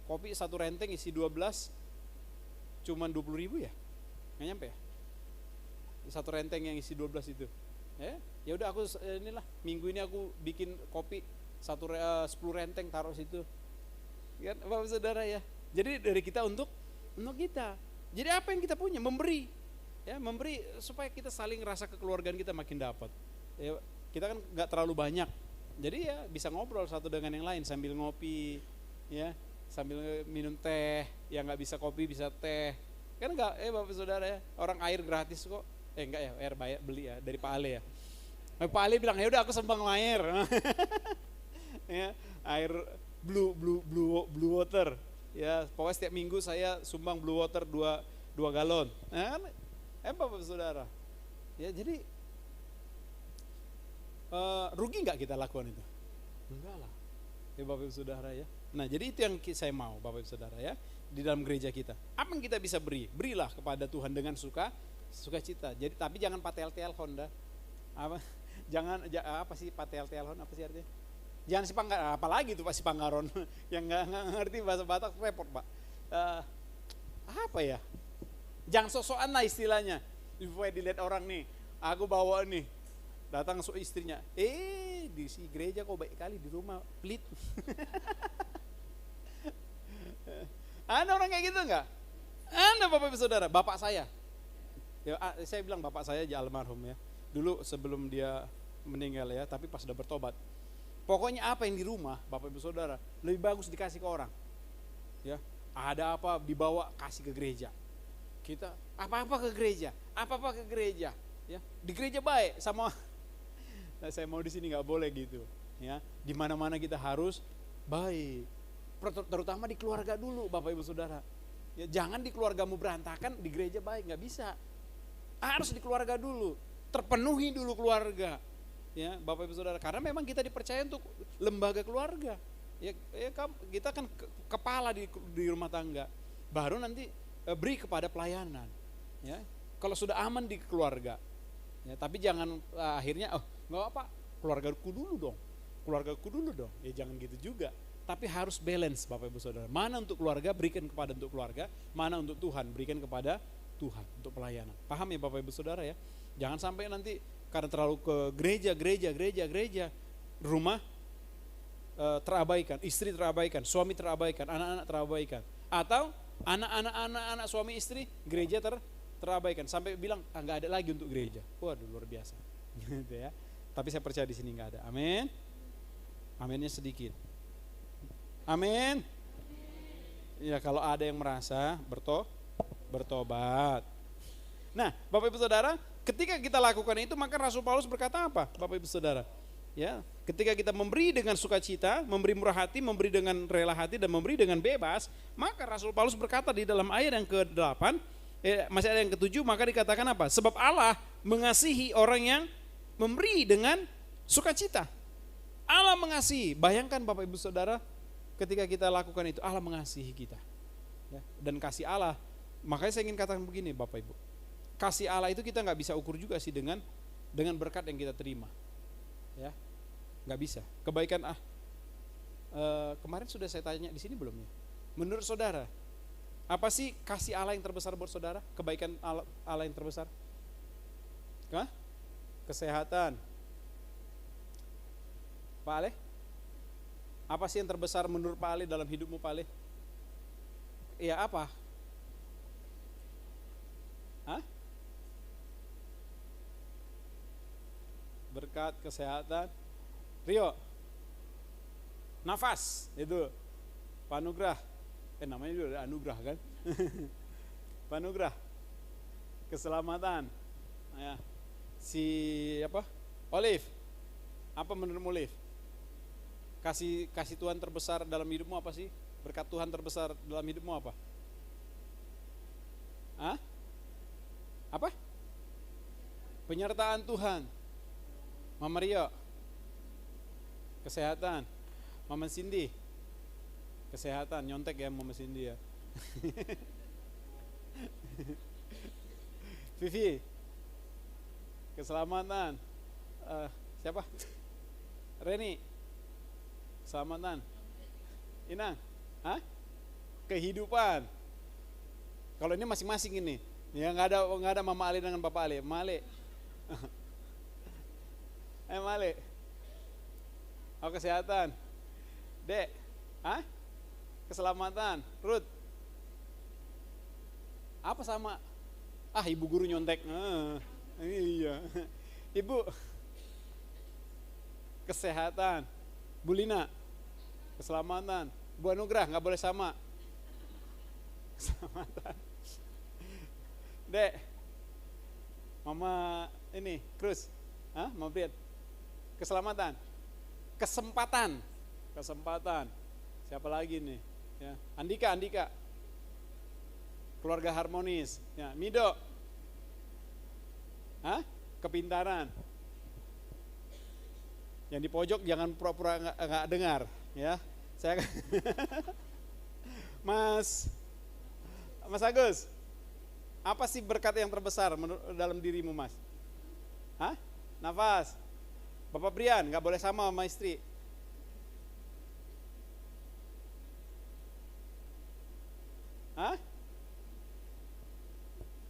Kopi satu renteng isi 12 cuman 20.000 ya? Nggak nyampe ya? Satu renteng yang isi 12 itu. Ya udah aku inilah minggu ini aku bikin kopi 10 renteng taruh situ. Kan Bapak Saudara ya. Jadi dari kita untuk kita. Jadi apa yang kita punya? Memberi. Ya, memberi supaya kita saling rasa kekeluargaan kita makin dapat. Ya, kita kan nggak terlalu banyak. Jadi ya bisa ngobrol satu dengan yang lain sambil ngopi, ya, sambil minum teh. Yang nggak bisa kopi bisa teh. Kan enggak Bapak Saudara ya. Orang air gratis kok. Enggak ya, air bayar beli ya dari Pak Ale ya. Pak Ale bilang, "Ya udah aku sumbang air." Ya, air blue water. Ya, pokoknya setiap minggu saya sumbang blue water 2 galon. Nah, Bapak Saudara. Ya, jadi rugi nggak kita lakukan itu? Enggak lah. Ya Bapak Saudara ya. Nah, jadi itu yang saya mau Bapak Saudara ya, di dalam gereja kita. Apa yang kita bisa beri? Berilah kepada Tuhan dengan sukacita. Jadi tapi jangan patel-telhon dah. Apa? Jangan apa sih patel-telhon apa sih artinya? Jangan si Panggaron, apalagi itu Pak si Panggaron yang nggak ngerti bahasa Batak repot Pak. Apa ya? Jangan sok-sokan lah istilahnya. Supaya dilihat orang nih, aku bawa nih, datang istrinya, di si gereja kok baik kali, di rumah pelit. Ada orang kayak gitu enggak? Ada Bapak Ibu Saudara, bapak saya. Ya, saya bilang bapak saya aja almarhum ya. Dulu sebelum dia meninggal ya, tapi pas udah bertobat. Pokoknya apa yang di rumah, Bapak Ibu Saudara, lebih bagus dikasih ke orang. Ya, ada apa dibawa kasih ke gereja. Kita apa-apa ke gereja, apa-apa ke gereja. Ya, di gereja baik sama. Nah, saya mau di sini nggak boleh gitu. Ya, di mana-mana kita harus baik. Terutama di keluarga dulu, Bapak Ibu Saudara. Ya, jangan di keluargamu berantakan, di gereja baik, nggak bisa. Harus di keluarga dulu, terpenuhi dulu keluarga. Ya, Bapak Ibu Saudara, karena memang kita dipercaya untuk lembaga keluarga. Ya kita kan kepala di rumah tangga. Baru nanti beri kepada pelayanan. Ya, kalau sudah aman di keluarga. Ya, tapi jangan akhirnya nggak apa, keluargaku dulu dong. Ya jangan gitu juga. Tapi harus balance Bapak Ibu Saudara. Mana untuk keluarga berikan kepada untuk keluarga, mana untuk Tuhan berikan kepada Tuhan untuk pelayanan. Paham ya Bapak Ibu Saudara ya? Jangan sampai nanti karena terlalu ke gereja, rumah terabaikan, istri terabaikan, suami terabaikan, anak-anak terabaikan. Atau anak suami istri gereja terabaikan sampai bilang nggak ada lagi untuk gereja. Waduh luar biasa. Gitu ya. Tapi saya percaya di sini nggak ada. Amin. Aminnya sedikit. Amin. Ya kalau ada yang merasa bertobat. Nah, Bapak Ibu Saudara, ketika kita lakukan itu maka Rasul Paulus berkata apa? Bapak Ibu Saudara, ya, ketika kita memberi dengan sukacita, memberi murah hati, memberi dengan rela hati dan memberi dengan bebas, maka Rasul Paulus berkata di dalam ayat yang ke-8, masih ada yang ke-7, maka dikatakan apa? Sebab Allah mengasihi orang yang memberi dengan sukacita. Allah mengasihi. Bayangkan Bapak Ibu Saudara, ketika kita lakukan itu Allah mengasihi kita. Ya, dan kasih Allah, makanya saya ingin katakan begini Bapak Ibu. Kasih Allah itu kita nggak bisa ukur juga sih dengan berkat yang kita terima, ya, nggak bisa. Kebaikan kemarin sudah saya tanya di sini belum ya? Menurut saudara, apa sih kasih Allah yang terbesar buat saudara? Kebaikan Allah yang terbesar? Kesehatan. Pak Ale? Apa sih yang terbesar menurut Pak Ale dalam hidupmu Pak Ale? Ya apa? Berkat, kesehatan, Rio, nafas, itu, panugrah, namanya juga ada anugerah kan, panugrah, keselamatan, ya. Olive, apa menurutmu Olive? Kasih Tuhan terbesar dalam hidupmu apa sih? Berkat Tuhan terbesar dalam hidupmu apa? Apa? Penyertaan Tuhan. Mama Rio, kesehatan. Mama Cindy, kesehatan. Nyontek ya Mama Cindy ya. Vivi, keselamatan. Siapa? Reni, keselamatan. Inang, kehidupan. Kalau ini masing-masing ini, ya nggak ada Mama Ali dengan Papa Ali. Male. Male. Kesehatan. Dek. Keselamatan. Ruth. Apa sama? Ibu guru nyontek. Iya. Ibu. Kesehatan. Bu Lina. Keselamatan. Bu Anugrah nggak boleh sama. Keselamatan. Dek. Mama ini Cruz. Mama Brian. Keselamatan, kesempatan. Siapa lagi nih? Ya, Andika, keluarga harmonis. Ya, Mido, kepintaran. Yang di pojok jangan pura-pura nggak dengar, ya. Saya, Mas Agus, apa sih berkat yang terbesar dalam dirimu Mas? Nafas. Bapak Brian, nggak boleh sama istri. Hah?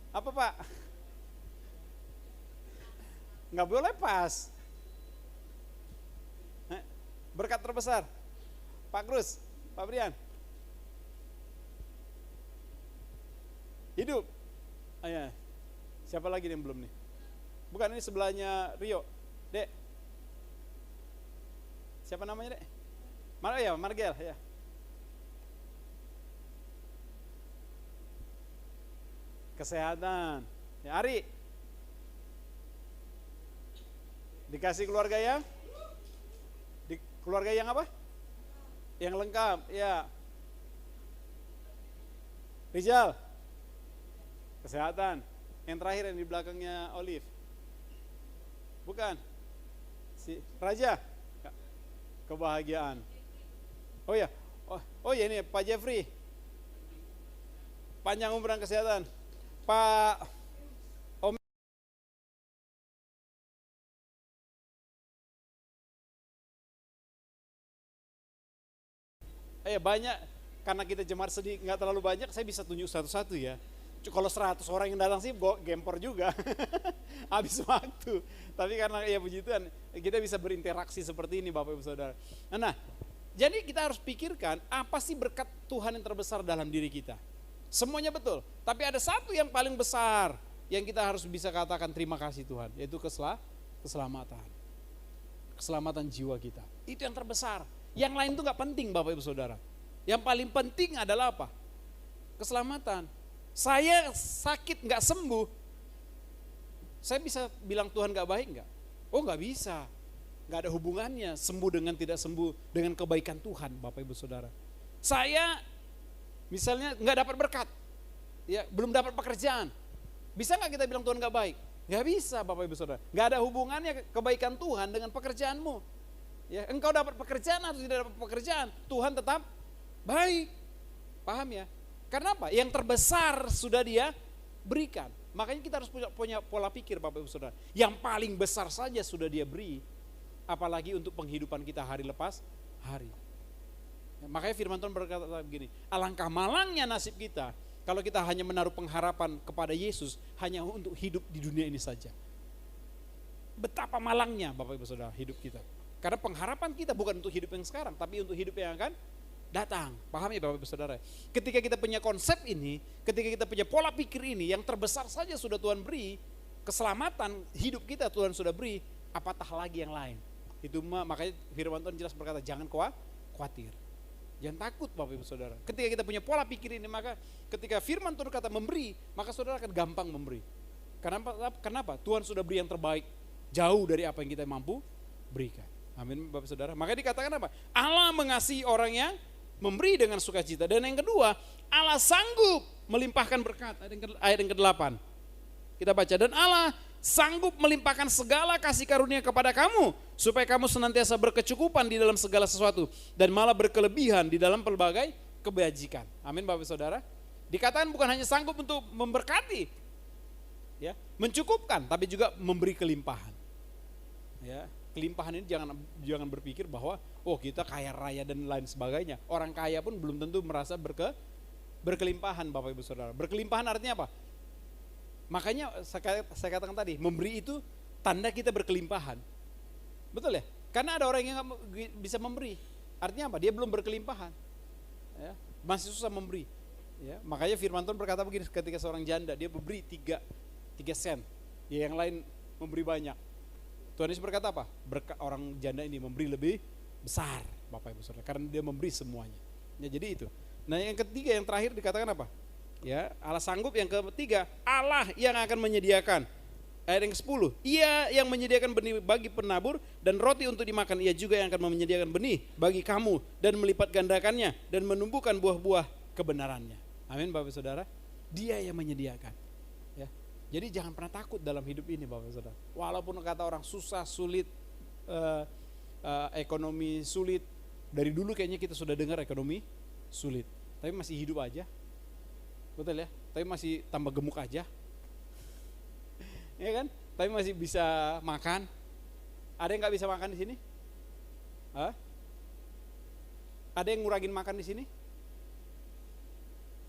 Apa Pak? Nggak boleh pas. Berkat terbesar. Pak Krus, Pak Brian. Hidup. Oh, ya. Siapa lagi yang belum nih? Bukan, ini sebelahnya Rio. Dek. Siapa namanya, Dek? Margel, ya. Kesehatan. Ya, Ari. Dikasih keluarga yang? Keluarga yang apa? Yang lengkap, ya. Rizal. Kesehatan. Yang terakhir yang di belakangnya Olive. Bukan. Si Raja. Kebahagiaan. Oh ya. Oh ya, ini Pak Jeffrey. Panjang umur dan kesehatan. Pak banyak, karena kita jemaat sedih nggak terlalu banyak, saya bisa tunjuk satu-satu ya. Kalau 100 orang yang datang sih gempor juga. Habis waktu. Tapi karena ya puji Tuhan, kita bisa berinteraksi seperti ini Bapak Ibu Saudara. Nah, jadi kita harus pikirkan apa sih berkat Tuhan yang terbesar dalam diri kita. Semuanya betul, tapi ada satu yang paling besar yang kita harus bisa katakan terima kasih Tuhan, yaitu keselamatan. Keselamatan jiwa kita. Itu yang terbesar. Yang lain itu gak penting Bapak Ibu Saudara. Yang paling penting adalah apa? Keselamatan. Saya sakit gak sembuh, saya bisa bilang Tuhan gak baik gak? Oh gak bisa. Gak ada hubungannya sembuh dengan tidak sembuh dengan kebaikan Tuhan Bapak Ibu Saudara. Saya misalnya gak dapat berkat, ya, belum dapat pekerjaan, bisa gak kita bilang Tuhan gak baik? Gak bisa Bapak Ibu Saudara. Gak ada hubungannya kebaikan Tuhan dengan pekerjaanmu. Ya, engkau dapat pekerjaan atau tidak dapat pekerjaan, Tuhan tetap baik. Paham ya? Karena apa? Yang terbesar sudah Dia berikan. Makanya kita harus punya pola pikir Bapak Ibu Saudara. Yang paling besar saja sudah Dia beri, apalagi untuk penghidupan kita hari lepas hari. Ya, makanya firman Tuhan berkata begini, alangkah malangnya nasib kita kalau kita hanya menaruh pengharapan kepada Yesus hanya untuk hidup di dunia ini saja. Betapa malangnya Bapak Ibu Saudara hidup kita. Karena pengharapan kita bukan untuk hidup yang sekarang, tapi untuk hidup yang akan datang. Paham ya Bapak Ibu Saudara? Ketika kita punya konsep ini, ketika kita punya pola pikir ini, yang terbesar saja sudah Tuhan beri, keselamatan hidup kita Tuhan sudah beri, apatah lagi yang lain. Itu makanya firman Tuhan jelas berkata, jangan khawatir. Jangan takut Bapak Ibu Saudara. Ketika kita punya pola pikir ini, maka ketika firman Tuhan kata memberi, maka saudara akan gampang memberi. Kenapa? Tuhan sudah beri yang terbaik, jauh dari apa yang kita mampu berikan. Amin Bapak Saudara. Maka dikatakan apa? Allah mengasihi orang yang memberi dengan sukacita. Dan yang kedua, Allah sanggup melimpahkan berkat. Ayat yang ke-8. Kita baca, dan Allah sanggup melimpahkan segala kasih karunia kepada kamu, supaya kamu senantiasa berkecukupan di dalam segala sesuatu, dan malah berkelebihan di dalam pelbagai kebajikan. Amin Bapak Saudara. Dikatakan bukan hanya sanggup untuk memberkati, ya, mencukupkan, tapi juga memberi kelimpahan. Ya. Kelimpahan ini jangan berpikir bahwa kita kaya raya dan lain sebagainya. Orang kaya pun belum tentu merasa berkelimpahan Bapak Ibu Saudara. Berkelimpahan artinya apa? Makanya saya katakan tadi, memberi itu tanda kita berkelimpahan. Betul ya? Karena ada orang yang bisa memberi. Artinya apa? Dia belum berkelimpahan. Ya, masih susah memberi. Ya, makanya firman Tuhan berkata begini, ketika seorang janda dia memberi 3 sen. Ya, yang lain memberi banyak. Tuhan Yesus berkata apa? Orang janda ini memberi lebih besar Bapak Ibu Saudara, karena dia memberi semuanya. Ya, jadi itu. Nah yang ketiga, yang terakhir dikatakan apa? Ya, Allah sanggup. Yang ketiga, Allah yang akan menyediakan. Ayat yang ke-10, Ia yang menyediakan benih bagi penabur dan roti untuk dimakan. Ia juga yang akan menyediakan benih bagi kamu dan melipat gandakannya dan menumbuhkan buah-buah kebenarannya. Amin Bapak Ibu Saudara. Dia yang menyediakan. Jadi jangan pernah takut dalam hidup ini Bapak Saudara. Walaupun kata orang susah, sulit, ekonomi sulit. Dari dulu kayaknya kita sudah dengar ekonomi sulit, tapi masih hidup aja. Betul ya? Tapi masih tambah gemuk aja. Ya kan? Tapi masih bisa makan. Ada yang gak bisa makan di sini? Hah? Ada yang ngurangin makan di sini?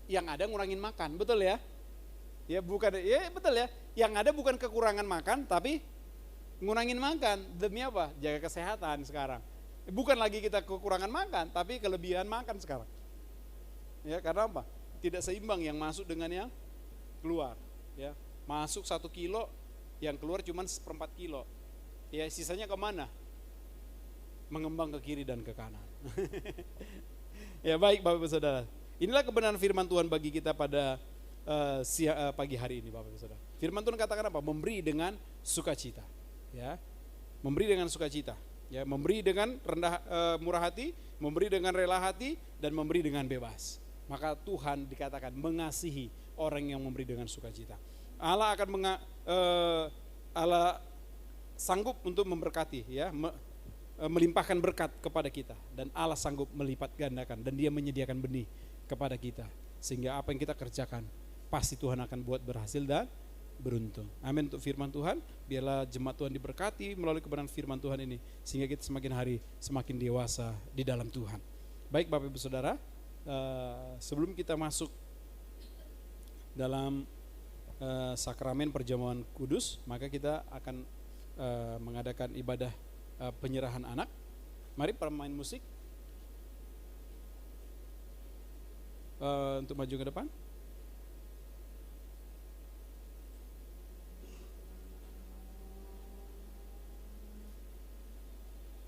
yang ada ngurangin makan, betul ya? Ya bukan, ya betul ya. Yang ada bukan kekurangan makan, tapi ngurangin makan. Demi apa? Jaga kesehatan sekarang. Bukan lagi kita kekurangan makan, tapi kelebihan makan sekarang. Ya karena apa? Tidak seimbang yang masuk dengan yang keluar. Ya masuk 1 kilo, yang keluar cuma 1/4 kilo. Ya sisanya kemana? Mengembang ke kiri dan ke kanan. Ya baik Bapak Ibu Saudara. Inilah kebenaran firman Tuhan bagi kita pada pagi hari ini Bapak Ibu Saudara. Firman Tuhan katakan apa? Memberi dengan sukacita. Ya, memberi dengan sukacita. Ya, memberi dengan murah hati, memberi dengan rela hati, dan memberi dengan bebas. Maka Tuhan dikatakan mengasihi orang yang memberi dengan sukacita. Allah akan Allah sanggup untuk memberkati, ya, melimpahkan berkat kepada kita, dan Allah sanggup melipat gandakan, dan Dia menyediakan benih kepada kita, sehingga apa yang kita kerjakan pasti Tuhan akan buat berhasil dan beruntung. Amin untuk firman Tuhan. Biarlah jemaat Tuhan diberkati melalui kebenaran firman Tuhan ini, sehingga kita semakin hari semakin dewasa di dalam Tuhan. Baik Bapak Ibu Saudara, sebelum kita masuk dalam sakramen perjamuan kudus, maka kita akan mengadakan ibadah penyerahan anak. Mari pemain musik untuk maju ke depan.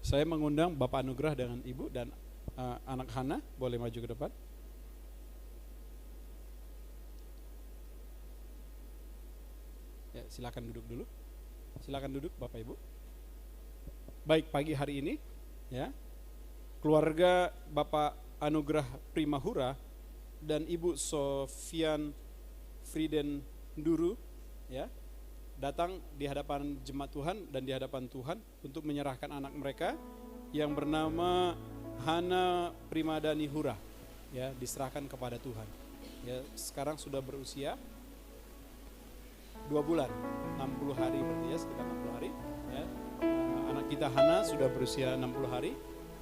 Saya mengundang Bapak Anugrah dengan Ibu dan anak Hana, boleh maju ke depan. Ya, silakan duduk dulu. Silakan duduk Bapak Ibu. Baik, pagi hari ini ya, keluarga Bapak Anugrah Primahura dan Ibu Sofian Frieden Duru ya, datang di hadapan jemaat Tuhan dan di hadapan Tuhan untuk menyerahkan anak mereka yang bernama Hana Primadani Hura ya, diserahkan kepada Tuhan. Ya, sekarang sudah berusia 2 bulan, 60 hari berarti ya, sekitar 60 hari ya. Anak kita Hana sudah berusia 60 hari,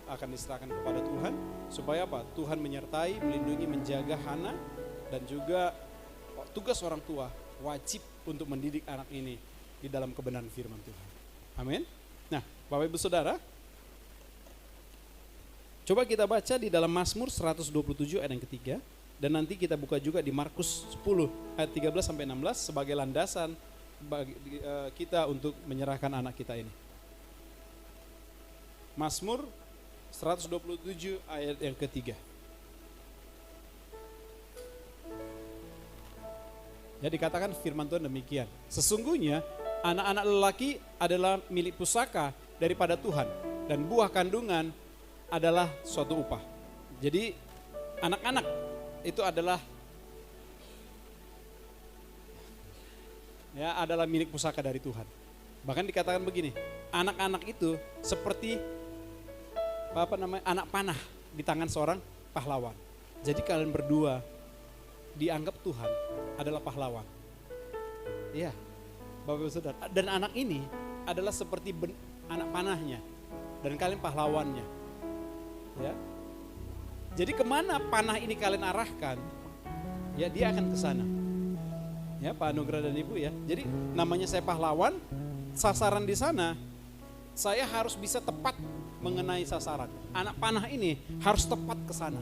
akan diserahkan kepada Tuhan, supaya apa? Tuhan menyertai, melindungi, menjaga Hana, dan juga tugas orang tua wajib untuk mendidik anak ini di dalam kebenaran firman Tuhan. Amin. Nah, Bapak Ibu Saudara, coba kita baca di dalam Mazmur 127 ayat yang ketiga, dan nanti kita buka juga di Markus 10 ayat 13 sampai 16 sebagai landasan bagi kita untuk menyerahkan anak kita ini. Mazmur 127 ayat yang ketiga. Ya, dikatakan firman Tuhan demikian. Sesungguhnya anak-anak lelaki adalah milik pusaka daripada Tuhan, dan buah kandungan adalah suatu upah. Jadi anak-anak itu adalah adalah milik pusaka dari Tuhan. Bahkan dikatakan begini, anak-anak itu seperti anak panah di tangan seorang pahlawan. Jadi kalian berdua dianggap Tuhan adalah pahlawan. Iya, Bapak Ibu Saudara. Dan anak ini adalah seperti anak panahnya, dan kalian pahlawannya. Ya. Jadi kemana panah ini kalian arahkan, ya dia akan ke sana. Ya, Pak Anugrah dan Ibu ya. Jadi namanya saya pahlawan, sasaran di sana saya harus bisa tepat mengenai sasaran. Anak panah ini harus tepat ke sana.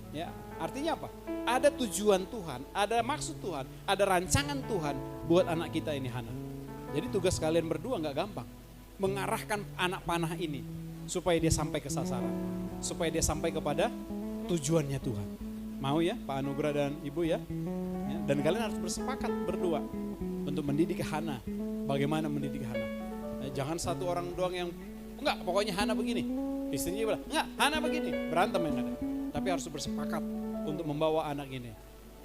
Ya, artinya apa? Ada tujuan Tuhan, ada maksud Tuhan, ada rancangan Tuhan buat anak kita ini Hana. Jadi tugas kalian berdua nggak gampang, mengarahkan anak panah ini supaya dia sampai ke sasaran, supaya dia sampai kepada tujuannya Tuhan. Mau ya Pak Anugrah dan Ibu ya? Ya, dan kalian harus bersepakat berdua untuk mendidik Hana. Bagaimana mendidik Hana? Nah, jangan satu orang doang yang enggak, pokoknya Hana begini. Istrinya bilang, enggak, Hana begini. Berantem yang ada. Tapi harus bersepakat untuk membawa anak ini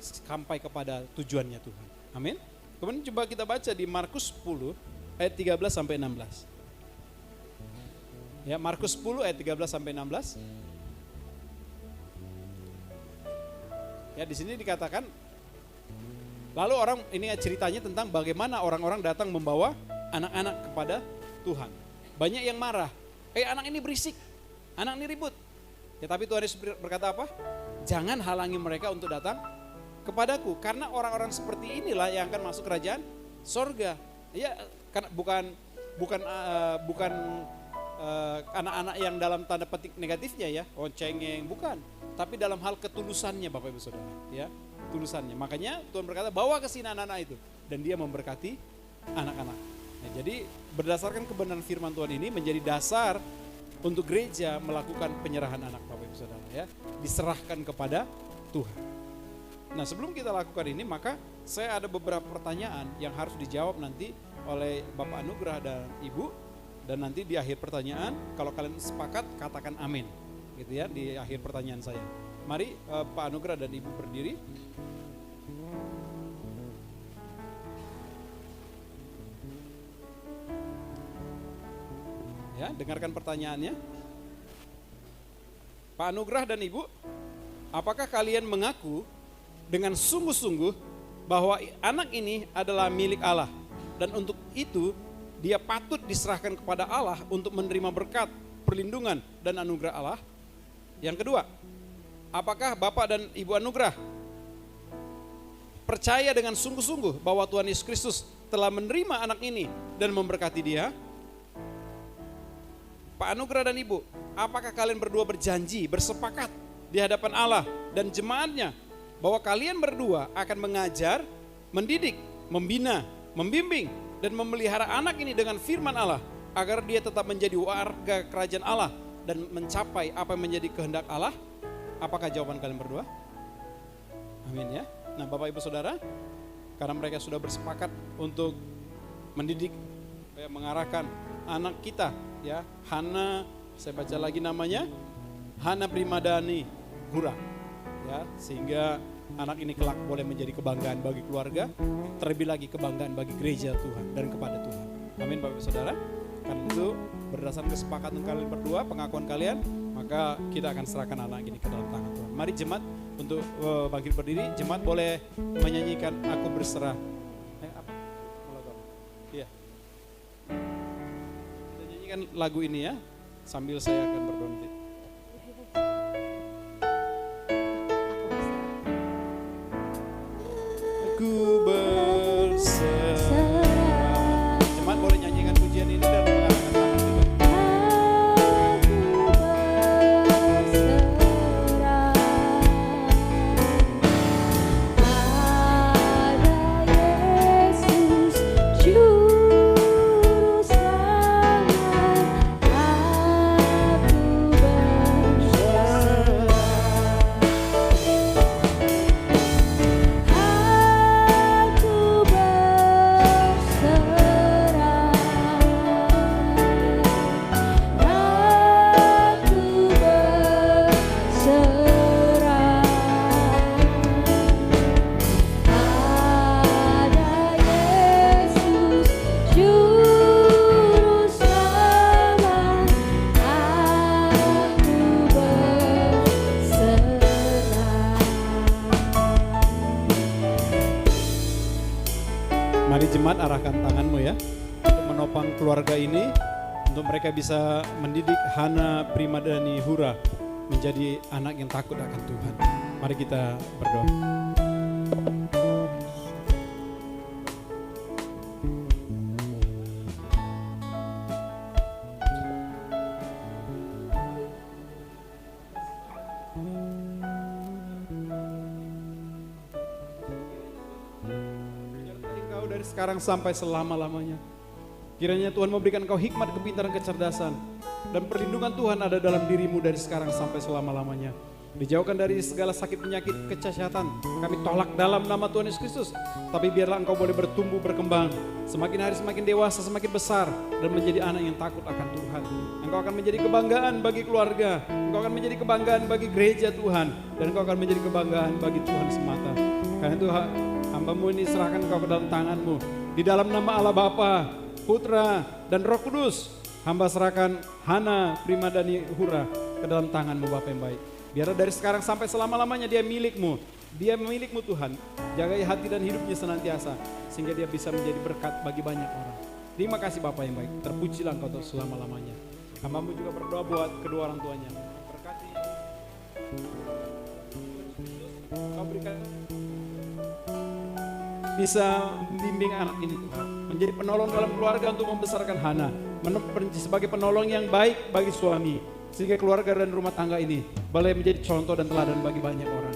sampai kepada tujuannya Tuhan. Amin. Kemudian coba kita baca di Markus 10 ayat 13 sampai 16. Ya, Markus 10 ayat 13 sampai 16. Ya, di sini dikatakan, lalu orang ini ceritanya tentang bagaimana orang-orang datang membawa anak-anak kepada Tuhan. Banyak yang marah, anak ini berisik, anak ini ribut. Ya, tapi Tuhan Yesus berkata apa? Jangan halangi mereka untuk datang kepadaku, karena orang-orang seperti inilah yang akan masuk kerajaan sorga. Ya, karena bukan anak-anak yang dalam tanda petik negatifnya ya, cengeng, bukan. Tapi dalam hal ketulusannya Bapak Ibu Saudara, ya, ketulusannya. Makanya Tuhan berkata, bawa ke sini anak-anak itu, dan Dia memberkati anak-anak. Nah, jadi berdasarkan kebenaran firman Tuhan ini menjadi dasar untuk gereja melakukan penyerahan anak Bapak Ibu Saudara, ya, diserahkan kepada Tuhan. Nah, sebelum kita lakukan ini, maka saya ada beberapa pertanyaan yang harus dijawab nanti oleh Bapak Anugrah dan Ibu, dan nanti di akhir pertanyaan kalau kalian sepakat katakan amin, gitu ya, di akhir pertanyaan saya. Mari Pak Anugrah dan Ibu berdiri. Ya, dengarkan pertanyaannya. Pak Anugrah dan Ibu, apakah kalian mengaku dengan sungguh-sungguh bahwa anak ini adalah milik Allah, dan untuk itu dia patut diserahkan kepada Allah untuk menerima berkat, perlindungan, dan anugerah Allah? Yang kedua, apakah Bapak dan Ibu Anugrah percaya dengan sungguh-sungguh bahwa Tuhan Yesus Kristus telah menerima anak ini dan memberkati dia? Pak Anugrah dan Ibu, apakah kalian berdua berjanji, bersepakat di hadapan Allah dan jemaatnya bahwa kalian berdua akan mengajar, mendidik, membina, membimbing, dan memelihara anak ini dengan firman Allah agar dia tetap menjadi warga kerajaan Allah dan mencapai apa yang menjadi kehendak Allah? Apakah jawaban kalian berdua? Amin ya. Nah, Bapak Ibu Saudara, karena mereka sudah bersepakat untuk mendidik, mengarahkan anak kita, ya, Hana, saya baca lagi namanya, Hana Primadani Hura, ya, sehingga anak ini kelak boleh menjadi kebanggaan bagi keluarga, terlebih lagi kebanggaan bagi gereja Tuhan dan kepada Tuhan. Amin Bapak Ibu Saudara. Karena itu berdasarkan kesepakatan kalian berdua, pengakuan kalian, maka kita akan serahkan anak ini ke dalam tangan Tuhan. Mari jemaat untuk bangkit berdiri. Jemaat boleh menyanyikan Aku Berserah. Iya. Kita nyanyikan lagu ini ya, sambil saya akan berdoa. Aku berserah. Jemaat boleh nyanyikan pujian ini dan mengangkat tangan kita. Mari jemaat arahkan tanganmu ya, untuk menopang keluarga ini, untuk mereka bisa mendidik Hana Primadani Hura menjadi anak yang takut akan Tuhan. Mari kita berdoa. Dari sekarang sampai selama-lamanya. Kiranya Tuhan memberikan kau hikmat, kepintaran, kecerdasan, dan perlindungan Tuhan ada dalam dirimu dari sekarang sampai selama-lamanya. Dijauhkan dari segala sakit penyakit, kecacatan, kami tolak dalam nama Tuhan Yesus Kristus. Tapi biarlah engkau boleh bertumbuh, berkembang, semakin hari semakin dewasa, semakin besar, dan menjadi anak yang takut akan Tuhan. Engkau akan menjadi kebanggaan bagi keluarga, engkau akan menjadi kebanggaan bagi gereja Tuhan, dan engkau akan menjadi kebanggaan bagi Tuhan semata. Karena itu hamba-Mu ini serahkan engkau ke dalam tangan-Mu. Di dalam nama Allah Bapa, Putra, dan Roh Kudus, hamba serahkan Hana Primadani Hura ke dalam tangan-Mu Bapa yang baik. Biar dari sekarang sampai selama-lamanya dia milik-Mu. Dia milik-Mu Tuhan. Jagai hati dan hidupnya senantiasa, sehingga dia bisa menjadi berkat bagi banyak orang. Terima kasih Bapa yang baik. Terpujilah engkau untuk selama-lamanya. Hamba-Mu juga berdoa buat kedua orang tuanya. Berkati. Kau berikan bisa membimbing anak ini Tuhan, menjadi penolong dalam keluarga untuk membesarkan Hana, sebagai penolong yang baik bagi suami, sehingga keluarga dan rumah tangga ini boleh menjadi contoh dan teladan bagi banyak orang.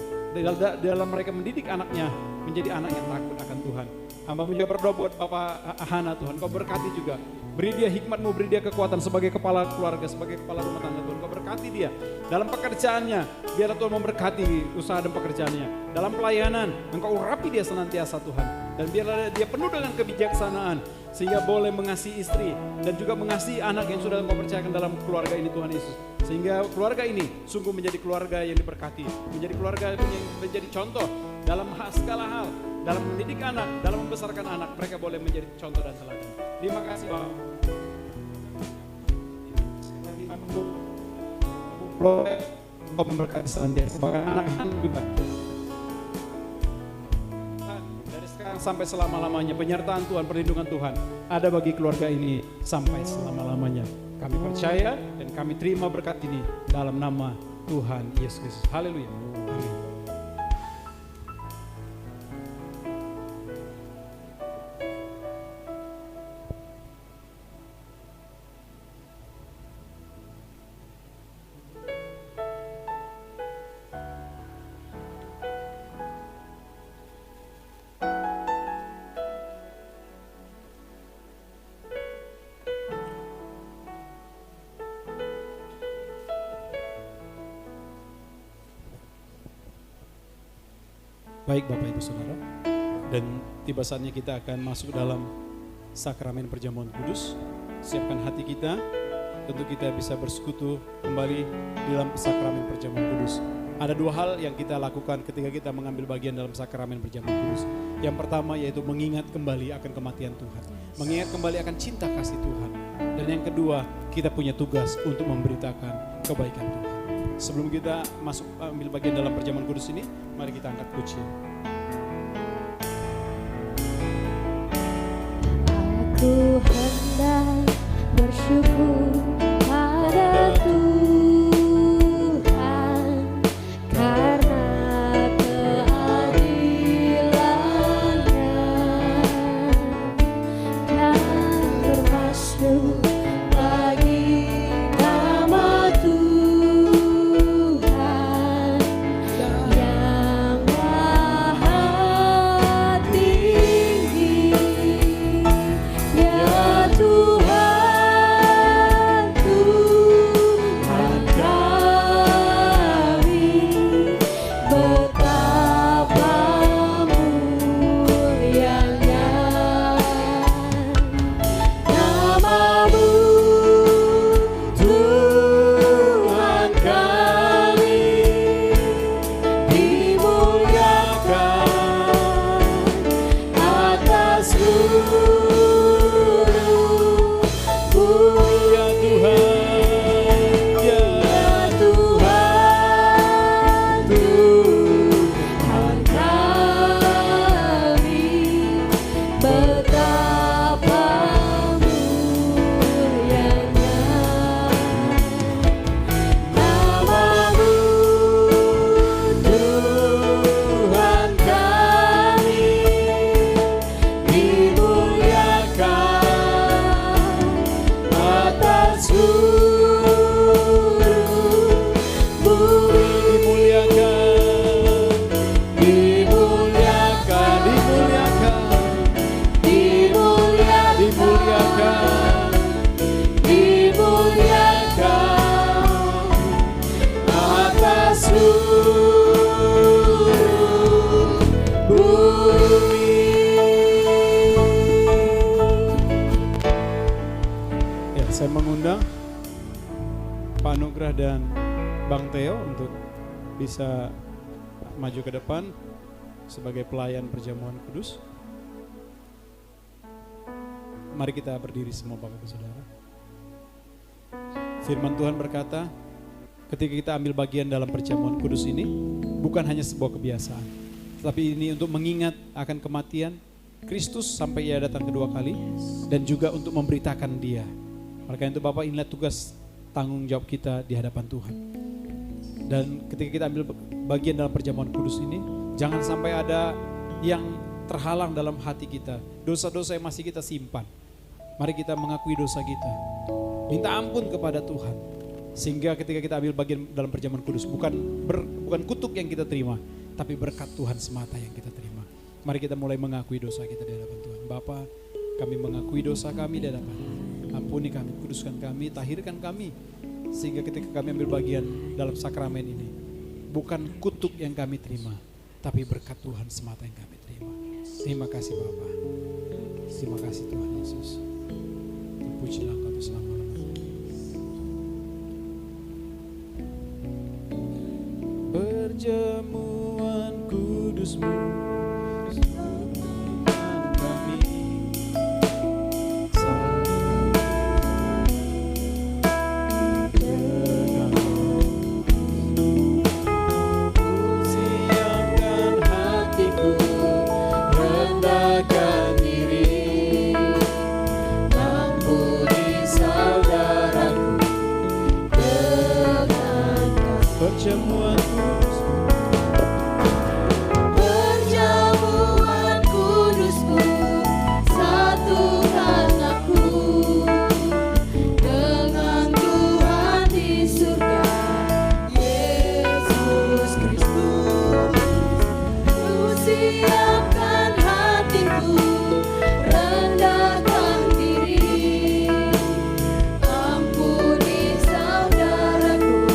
Dalam mereka mendidik anaknya menjadi anak yang takut akan Tuhan. Hamba juga berdoa buat Bapak Hana Tuhan, Kau berkati juga. Beri dia hikmat-Mu, beri dia kekuatan sebagai kepala keluarga, sebagai kepala rumah tangga Tuhan. Kau berkati dia dalam pekerjaannya, biarlah Tuhan memberkati usaha dan pekerjaannya. Dalam pelayanan, Engkau urapi dia senantiasa Tuhan. Dan biarlah dia penuh dengan kebijaksanaan, sehingga boleh mengasihi istri dan juga mengasihi anak yang sudah Engkau percayakan dalam keluarga ini Tuhan Yesus. Sehingga keluarga ini sungguh menjadi keluarga yang diberkati, menjadi keluarga yang menjadi contoh dalam segala hal, dalam mendidik anak, dalam membesarkan anak, mereka boleh menjadi contoh dan teladan. Terima kasih Bapak. Kau memberkati senantiasa sebagai anak-anak juga. Dari sekarang sampai selama-lamanya penyertaan Tuhan, perlindungan Tuhan ada bagi keluarga ini sampai selama-lamanya. Kami percaya dan kami terima berkat ini dalam nama Tuhan Yesus Kristus. Haleluya. Amin. Baik Bapak Ibu Saudara, dan tiba saatnya kita akan masuk dalam sakramen perjamuan kudus. Siapkan hati kita, tentu kita bisa bersekutu kembali dalam sakramen perjamuan kudus. Ada dua hal yang kita lakukan ketika kita mengambil bagian dalam sakramen perjamuan kudus. Yang pertama yaitu mengingat kembali akan kematian Tuhan, mengingat kembali akan cinta kasih Tuhan. Dan yang kedua, kita punya tugas untuk memberitakan kebaikan Tuhan. Sebelum kita masuk ambil bagian dalam perjamuan kudus ini, mari kita angkat pujian. Aku hendak bersyukur pada Tuhan karena keadilan-Nya dan termasuk bagi nama Tuhan yang maha tinggi. Ya Tuhan, Tuhan kami, betapa mulianya nama-Mu, Tuhan kami, dimuliakan atas Ya Tuhan, ya Tuhan, Tuhan kami, betapa mulianya nama-Mu, Tuhan kami, dimuliakan atas seluruh bumi. Dimuliakan, dimuliakan atas seluruh bumi. Ya, saya mengundang Pak Nugrah dan Bang Theo untuk bisa maju ke depan sebagai pelayan perjamuan kudus. Mari kita berdiri semua Bapak Ibu Saudara. Firman Tuhan berkata, ketika kita ambil bagian dalam perjamuan kudus ini, bukan hanya sebuah kebiasaan, tetapi ini untuk mengingat akan kematian Kristus sampai Ia datang kedua kali, dan juga untuk memberitakan Dia. Maka itu Bapak, inilah tugas tanggung jawab kita di hadapan Tuhan. Dan ketika kita ambil bagian dalam perjamuan kudus ini, jangan sampai ada yang terhalang dalam hati kita, dosa-dosa yang masih kita simpan. Mari kita mengakui dosa kita, minta ampun kepada Tuhan, sehingga ketika kita ambil bagian dalam perjamuan kudus, bukan kutuk yang kita terima, tapi berkat Tuhan semata yang kita terima. Mari kita mulai mengakui dosa kita di hadapan Tuhan. Bapa, kami mengakui dosa kami di hadapan. Ampuni kami, kuduskan kami, tahirkan kami, sehingga ketika kami ambil bagian dalam sakramen ini, bukan kutuk yang kami terima, tapi berkat Tuhan semata yang kami terima. Terima kasih Bapa. Terima kasih Tuhan Yesus. Terpujilah Engkau selama-lamanya. Perjamuan kudus-Mu kami, siapkan hatiku, rendahkan diri, ampuni saudaraku dengan perjamuan kudus. Perjamuan kudus-Mu, satukan aku dengan Tuhan di surga, Yesus Kristus. Ku siapkan hatiku, rendahkan diri, ampuni saudaraku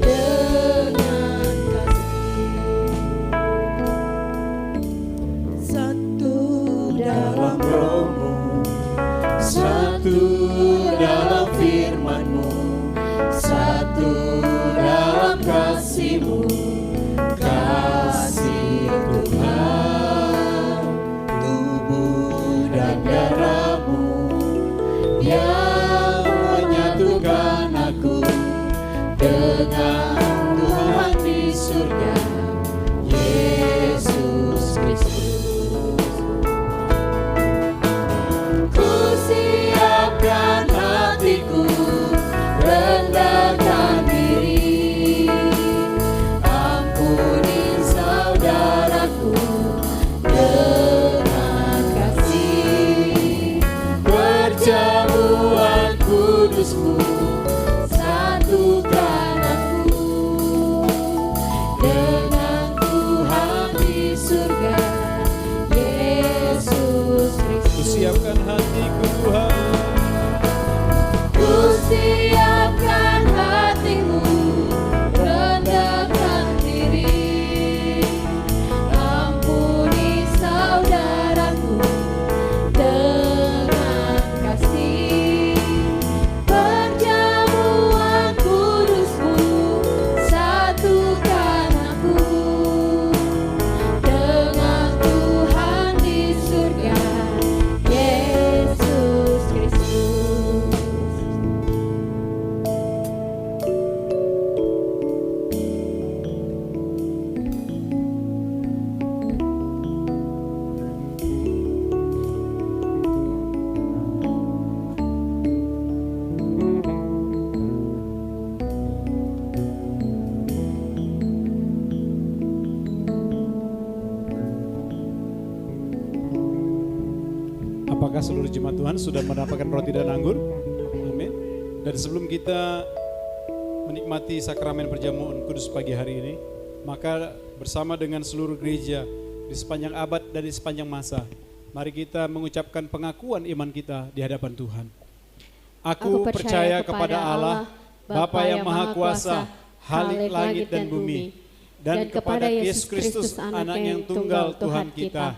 dengan kasih. Satu dalam Roh-Mu, satu dalam firman-Mu, satu dalam kasih-Mu, kasih Tuhan, tubuh dan darah-Mu yang menyatukan aku dengan Tuhan di surga, Yesus Kristus. Ku siapkan hatiku, rendahkan diri, ampuni saudaraku dengan kasih. Perjamuan kudus-Mu, satukan aku dengan Tuhan di surga, Yesus Kristus. Kusiapkan hatiku Tuhan, Ku siapkan hatiku, rendahkan diri, ampuni saudaraku dengan kasih. Perjamuan kudus-Mu, satukan aku dengan Tuhan di surga, Yesus Kristus. apakah seluruh jemaat Tuhan sudah mendapatkan roti dan anggur? Amin. Dan sebelum kita menikmati sakramen perjamuan kudus pagi hari ini, maka bersama dengan seluruh gereja di sepanjang abad dan di sepanjang masa, mari kita mengucapkan pengakuan iman kita di hadapan Tuhan. Aku percaya kepada Allah, Bapa yang Maha Kuasa, Khalik langit dan bumi, dan kepada Yesus Kristus, Anak yang tunggal Tuhan kita,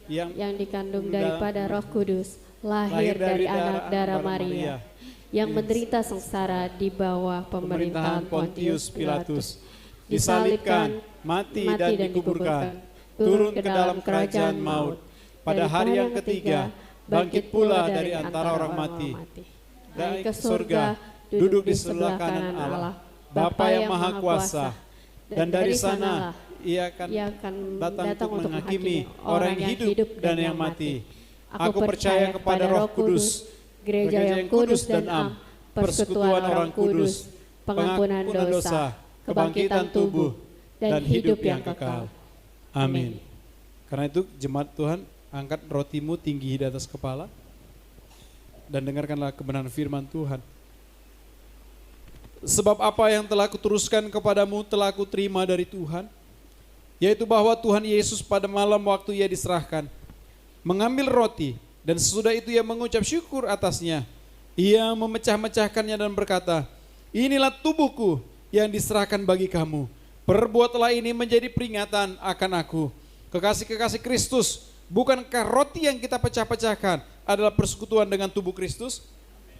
yang dikandung daripada Roh Kudus, lahir dari anak darah Maria, yang menderita sengsara di bawah pemerintahan Pontius Pilatus, disalibkan, mati dan dikuburkan, turun ke dalam kerajaan maut, pada hari yang ketiga bangkit pula dari antara orang mati, naik ke surga, duduk di sebelah kanan Allah, Bapa yang Maha Kuasa, dan dari sana Ia akan datang untuk menghakimi orang yang hidup dan yang mati. Aku percaya kepada Roh Kudus, gereja yang kudus dan am, persekutuan orang kudus, pengampunan dosa, kebangkitan tubuh, dan hidup yang kekal. Amin. Karena itu jemaat Tuhan, angkat rotimu tinggi di atas kepala dan dengarkanlah kebenaran firman Tuhan. Sebab apa yang telah kuteruskan kepadamu telah kuterima dari Tuhan, yaitu bahwa Tuhan Yesus pada malam waktu ia diserahkan, mengambil roti, dan sesudah itu ia mengucap syukur atasnya. Ia memecah-mecahkannya dan berkata, inilah tubuhku yang diserahkan bagi kamu. Perbuatlah ini menjadi peringatan akan aku. Kekasih-kekasih Kristus, bukankah roti yang kita pecah-pecahkan adalah persekutuan dengan tubuh Kristus?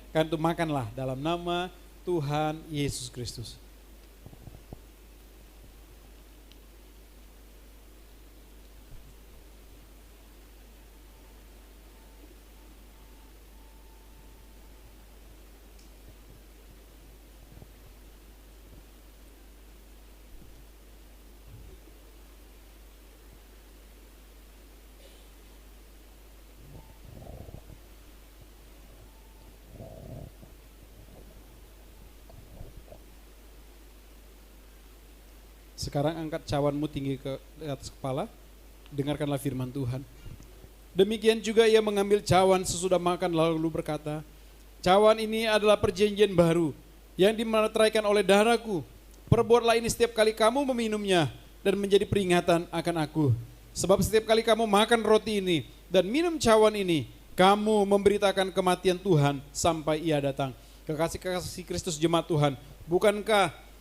Kan itu makanlah dalam nama Tuhan Yesus Kristus. Sekarang angkat cawanmu tinggi ke atas kepala, dengarkanlah firman Tuhan. Demikian juga ia mengambil cawan sesudah makan lalu berkata, cawan ini adalah perjanjian baru yang dimeteraikan oleh darahku. Perbuatlah ini setiap kali kamu meminumnya dan menjadi peringatan akan aku. Sebab setiap kali kamu makan roti ini dan minum cawan ini, kamu memberitakan kematian Tuhan sampai ia datang. Kekasih-kekasih Kristus jemaat Tuhan, bukankah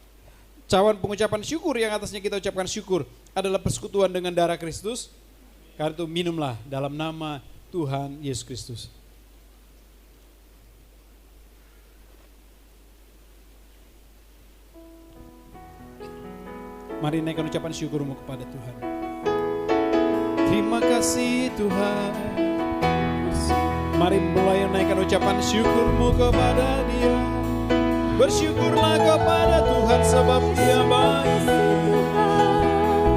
cawan pengucapan syukur yang atasnya kita ucapkan syukur adalah persekutuan dengan darah Kristus? Karena itu minumlah dalam nama Tuhan Yesus Kristus. Mari naikkan ucapan syukurmu kepada Tuhan. Terima kasih Tuhan. Mari mulai naikkan ucapan syukurmu kepada Dia. Bersyukurlah kepada Tuhan sebab Dia baik.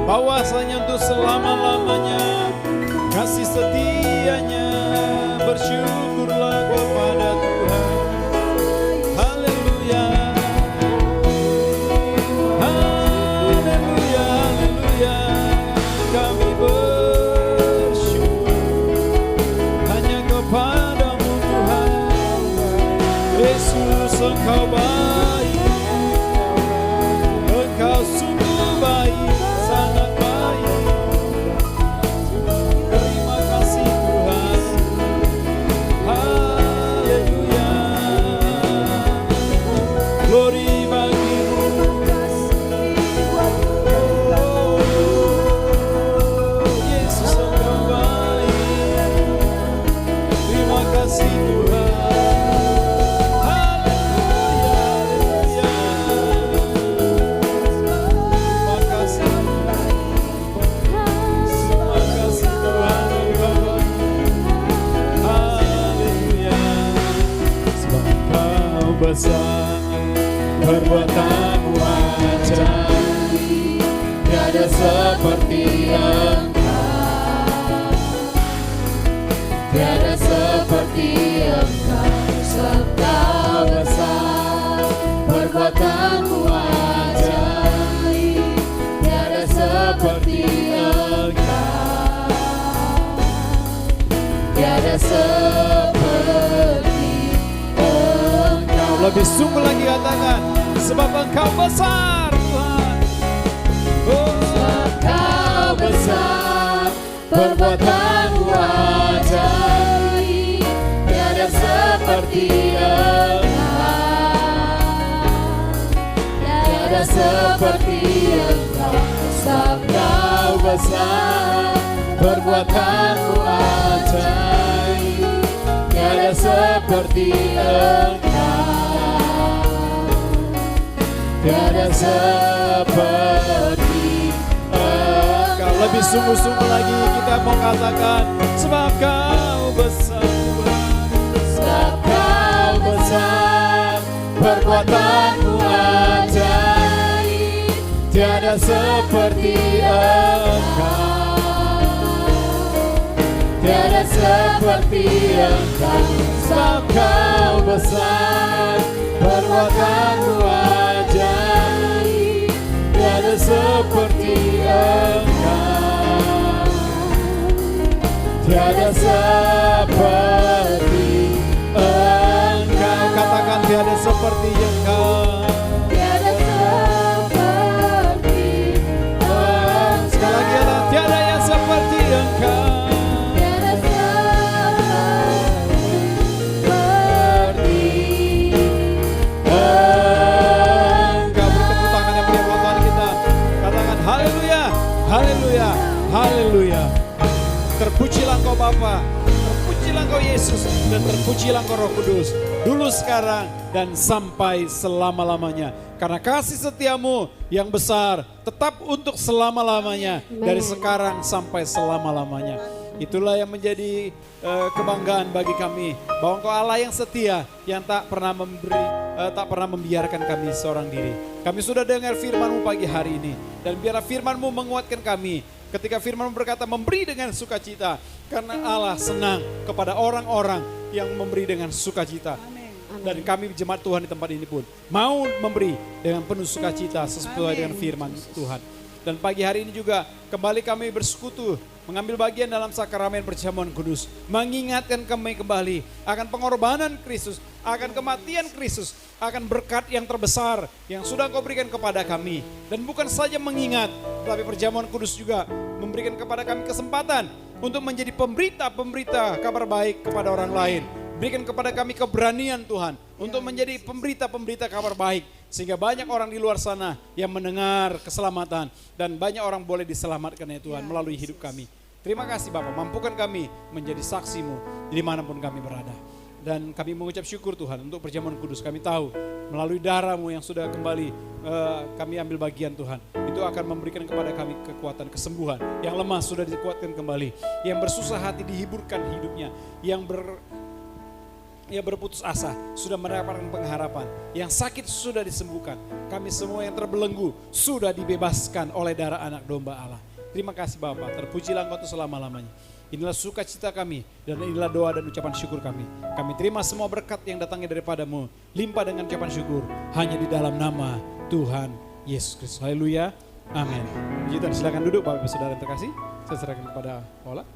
Bahwasanya untuk selama-lamanya kasih setianya. Bersyukurlah kepada Tuhan. Haleluya. Haleluya, haleluya. Kami bersyukur hanya kepadamu Tuhan. Yesus, Engkau baik, Engkau sungguh baik, sangat baik. Terima kasih Tuhan. Haleluya. Glory bagimu. Yesus, Engkau baik. Terima kasih Tuhan. Besar perbuatanmu ajaib, tiada seperti Engkau, tiada seperti Engkau. Engkau besar perbuatanmu ajaib, tiada seperti Engkau, tiada seperti. Lebih sungguh lagi katakan, sebab Engkau besar Tuhan. Oh, Engkau besar, perbuatanmu ajaib, tiada seperti Engkau, tiada seperti Engkau. Engkau besar, perbuatanmu ajaib, tiada seperti Engkau. Tiada seperti Engkau. Lebih sungguh-sungguh lagi kita mau katakan, sebab Kau besar Tuhan. Sebab Kau besar, perbuatanmu ajaib, tiada seperti Engkau, tiada seperti Engkau. Sebab Kau besar, perbuatanmu ajaib, tiada seperti Engkau, seperti Engkau. Tiada seperti Engkau. Sekali lagi ya, tiada yang seperti Engkau. Tiada seperti Engkau. Beri tepuk tangan yang meriah buat Tuhan kita. Katakan haleluya, haleluya, haleluya. Terpujilah Engkau Bapa, terpujilah Engkau Yesus, dan terpujilah Engkau Roh Kudus. Dulu, sekarang, dan sampai selama-lamanya. Karena kasih setiamu yang besar tetap untuk selama-lamanya. Dari sekarang sampai selama-lamanya. Itulah yang menjadi kebanggaan bagi kami. Bahwa Engkau Allah yang setia, yang tak pernah tak pernah membiarkan kami seorang diri. Kami sudah dengar firman-Mu pagi hari ini. Dan biarlah firman-Mu menguatkan kami. Ketika firman-Mu berkata memberi dengan sukacita. Karena Allah senang kepada orang-orang yang memberi dengan sukacita. Dan kami jemaat Tuhan di tempat ini pun mau memberi dengan penuh sukacita sesuai dengan firman Tuhan. Dan pagi hari ini juga kembali kami bersekutu, mengambil bagian dalam sakramen perjamuan kudus, mengingatkan kami kembali akan pengorbanan Kristus, akan kematian Kristus, akan berkat yang terbesar yang sudah Engkau berikan kepada kami. Dan bukan saja mengingat, tapi perjamuan kudus juga memberikan kepada kami kesempatan untuk menjadi pemberita-pemberita kabar baik kepada orang lain. Berikan kepada kami keberanian Tuhan untuk menjadi pemberita-pemberita kabar baik. Sehingga banyak orang di luar sana yang mendengar keselamatan. Dan banyak orang boleh diselamatkan ya Tuhan melalui hidup kami. Terima kasih Bapak, mampukan kami menjadi saksi-Mu dimanapun kami berada. Dan kami mengucap syukur Tuhan untuk perjamuan kudus. Kami tahu melalui darah-Mu yang sudah kembali kami ambil bagian Tuhan. Itu akan memberikan kepada kami kekuatan, kesembuhan. Yang lemah sudah dikuatkan kembali. Yang bersusah hati dihiburkan hidupnya. Yang berputus asa sudah mendapatkan pengharapan. Yang sakit sudah disembuhkan. Kami semua yang terbelenggu sudah dibebaskan oleh darah anak domba Allah. Terima kasih Bapak, terpujilah Engkau selama-lamanya. Inilah sukacita kami dan inilah doa dan ucapan syukur kami. Kami terima semua berkat yang datangnya daripada-Mu. Limpah dengan ucapan syukur hanya di dalam nama Tuhan Yesus Kristus. Haleluya. Amin. Puji Tuhan, silakan duduk Bapak Ibu Saudara yang terkasih. Saya serahkan kepada Paula.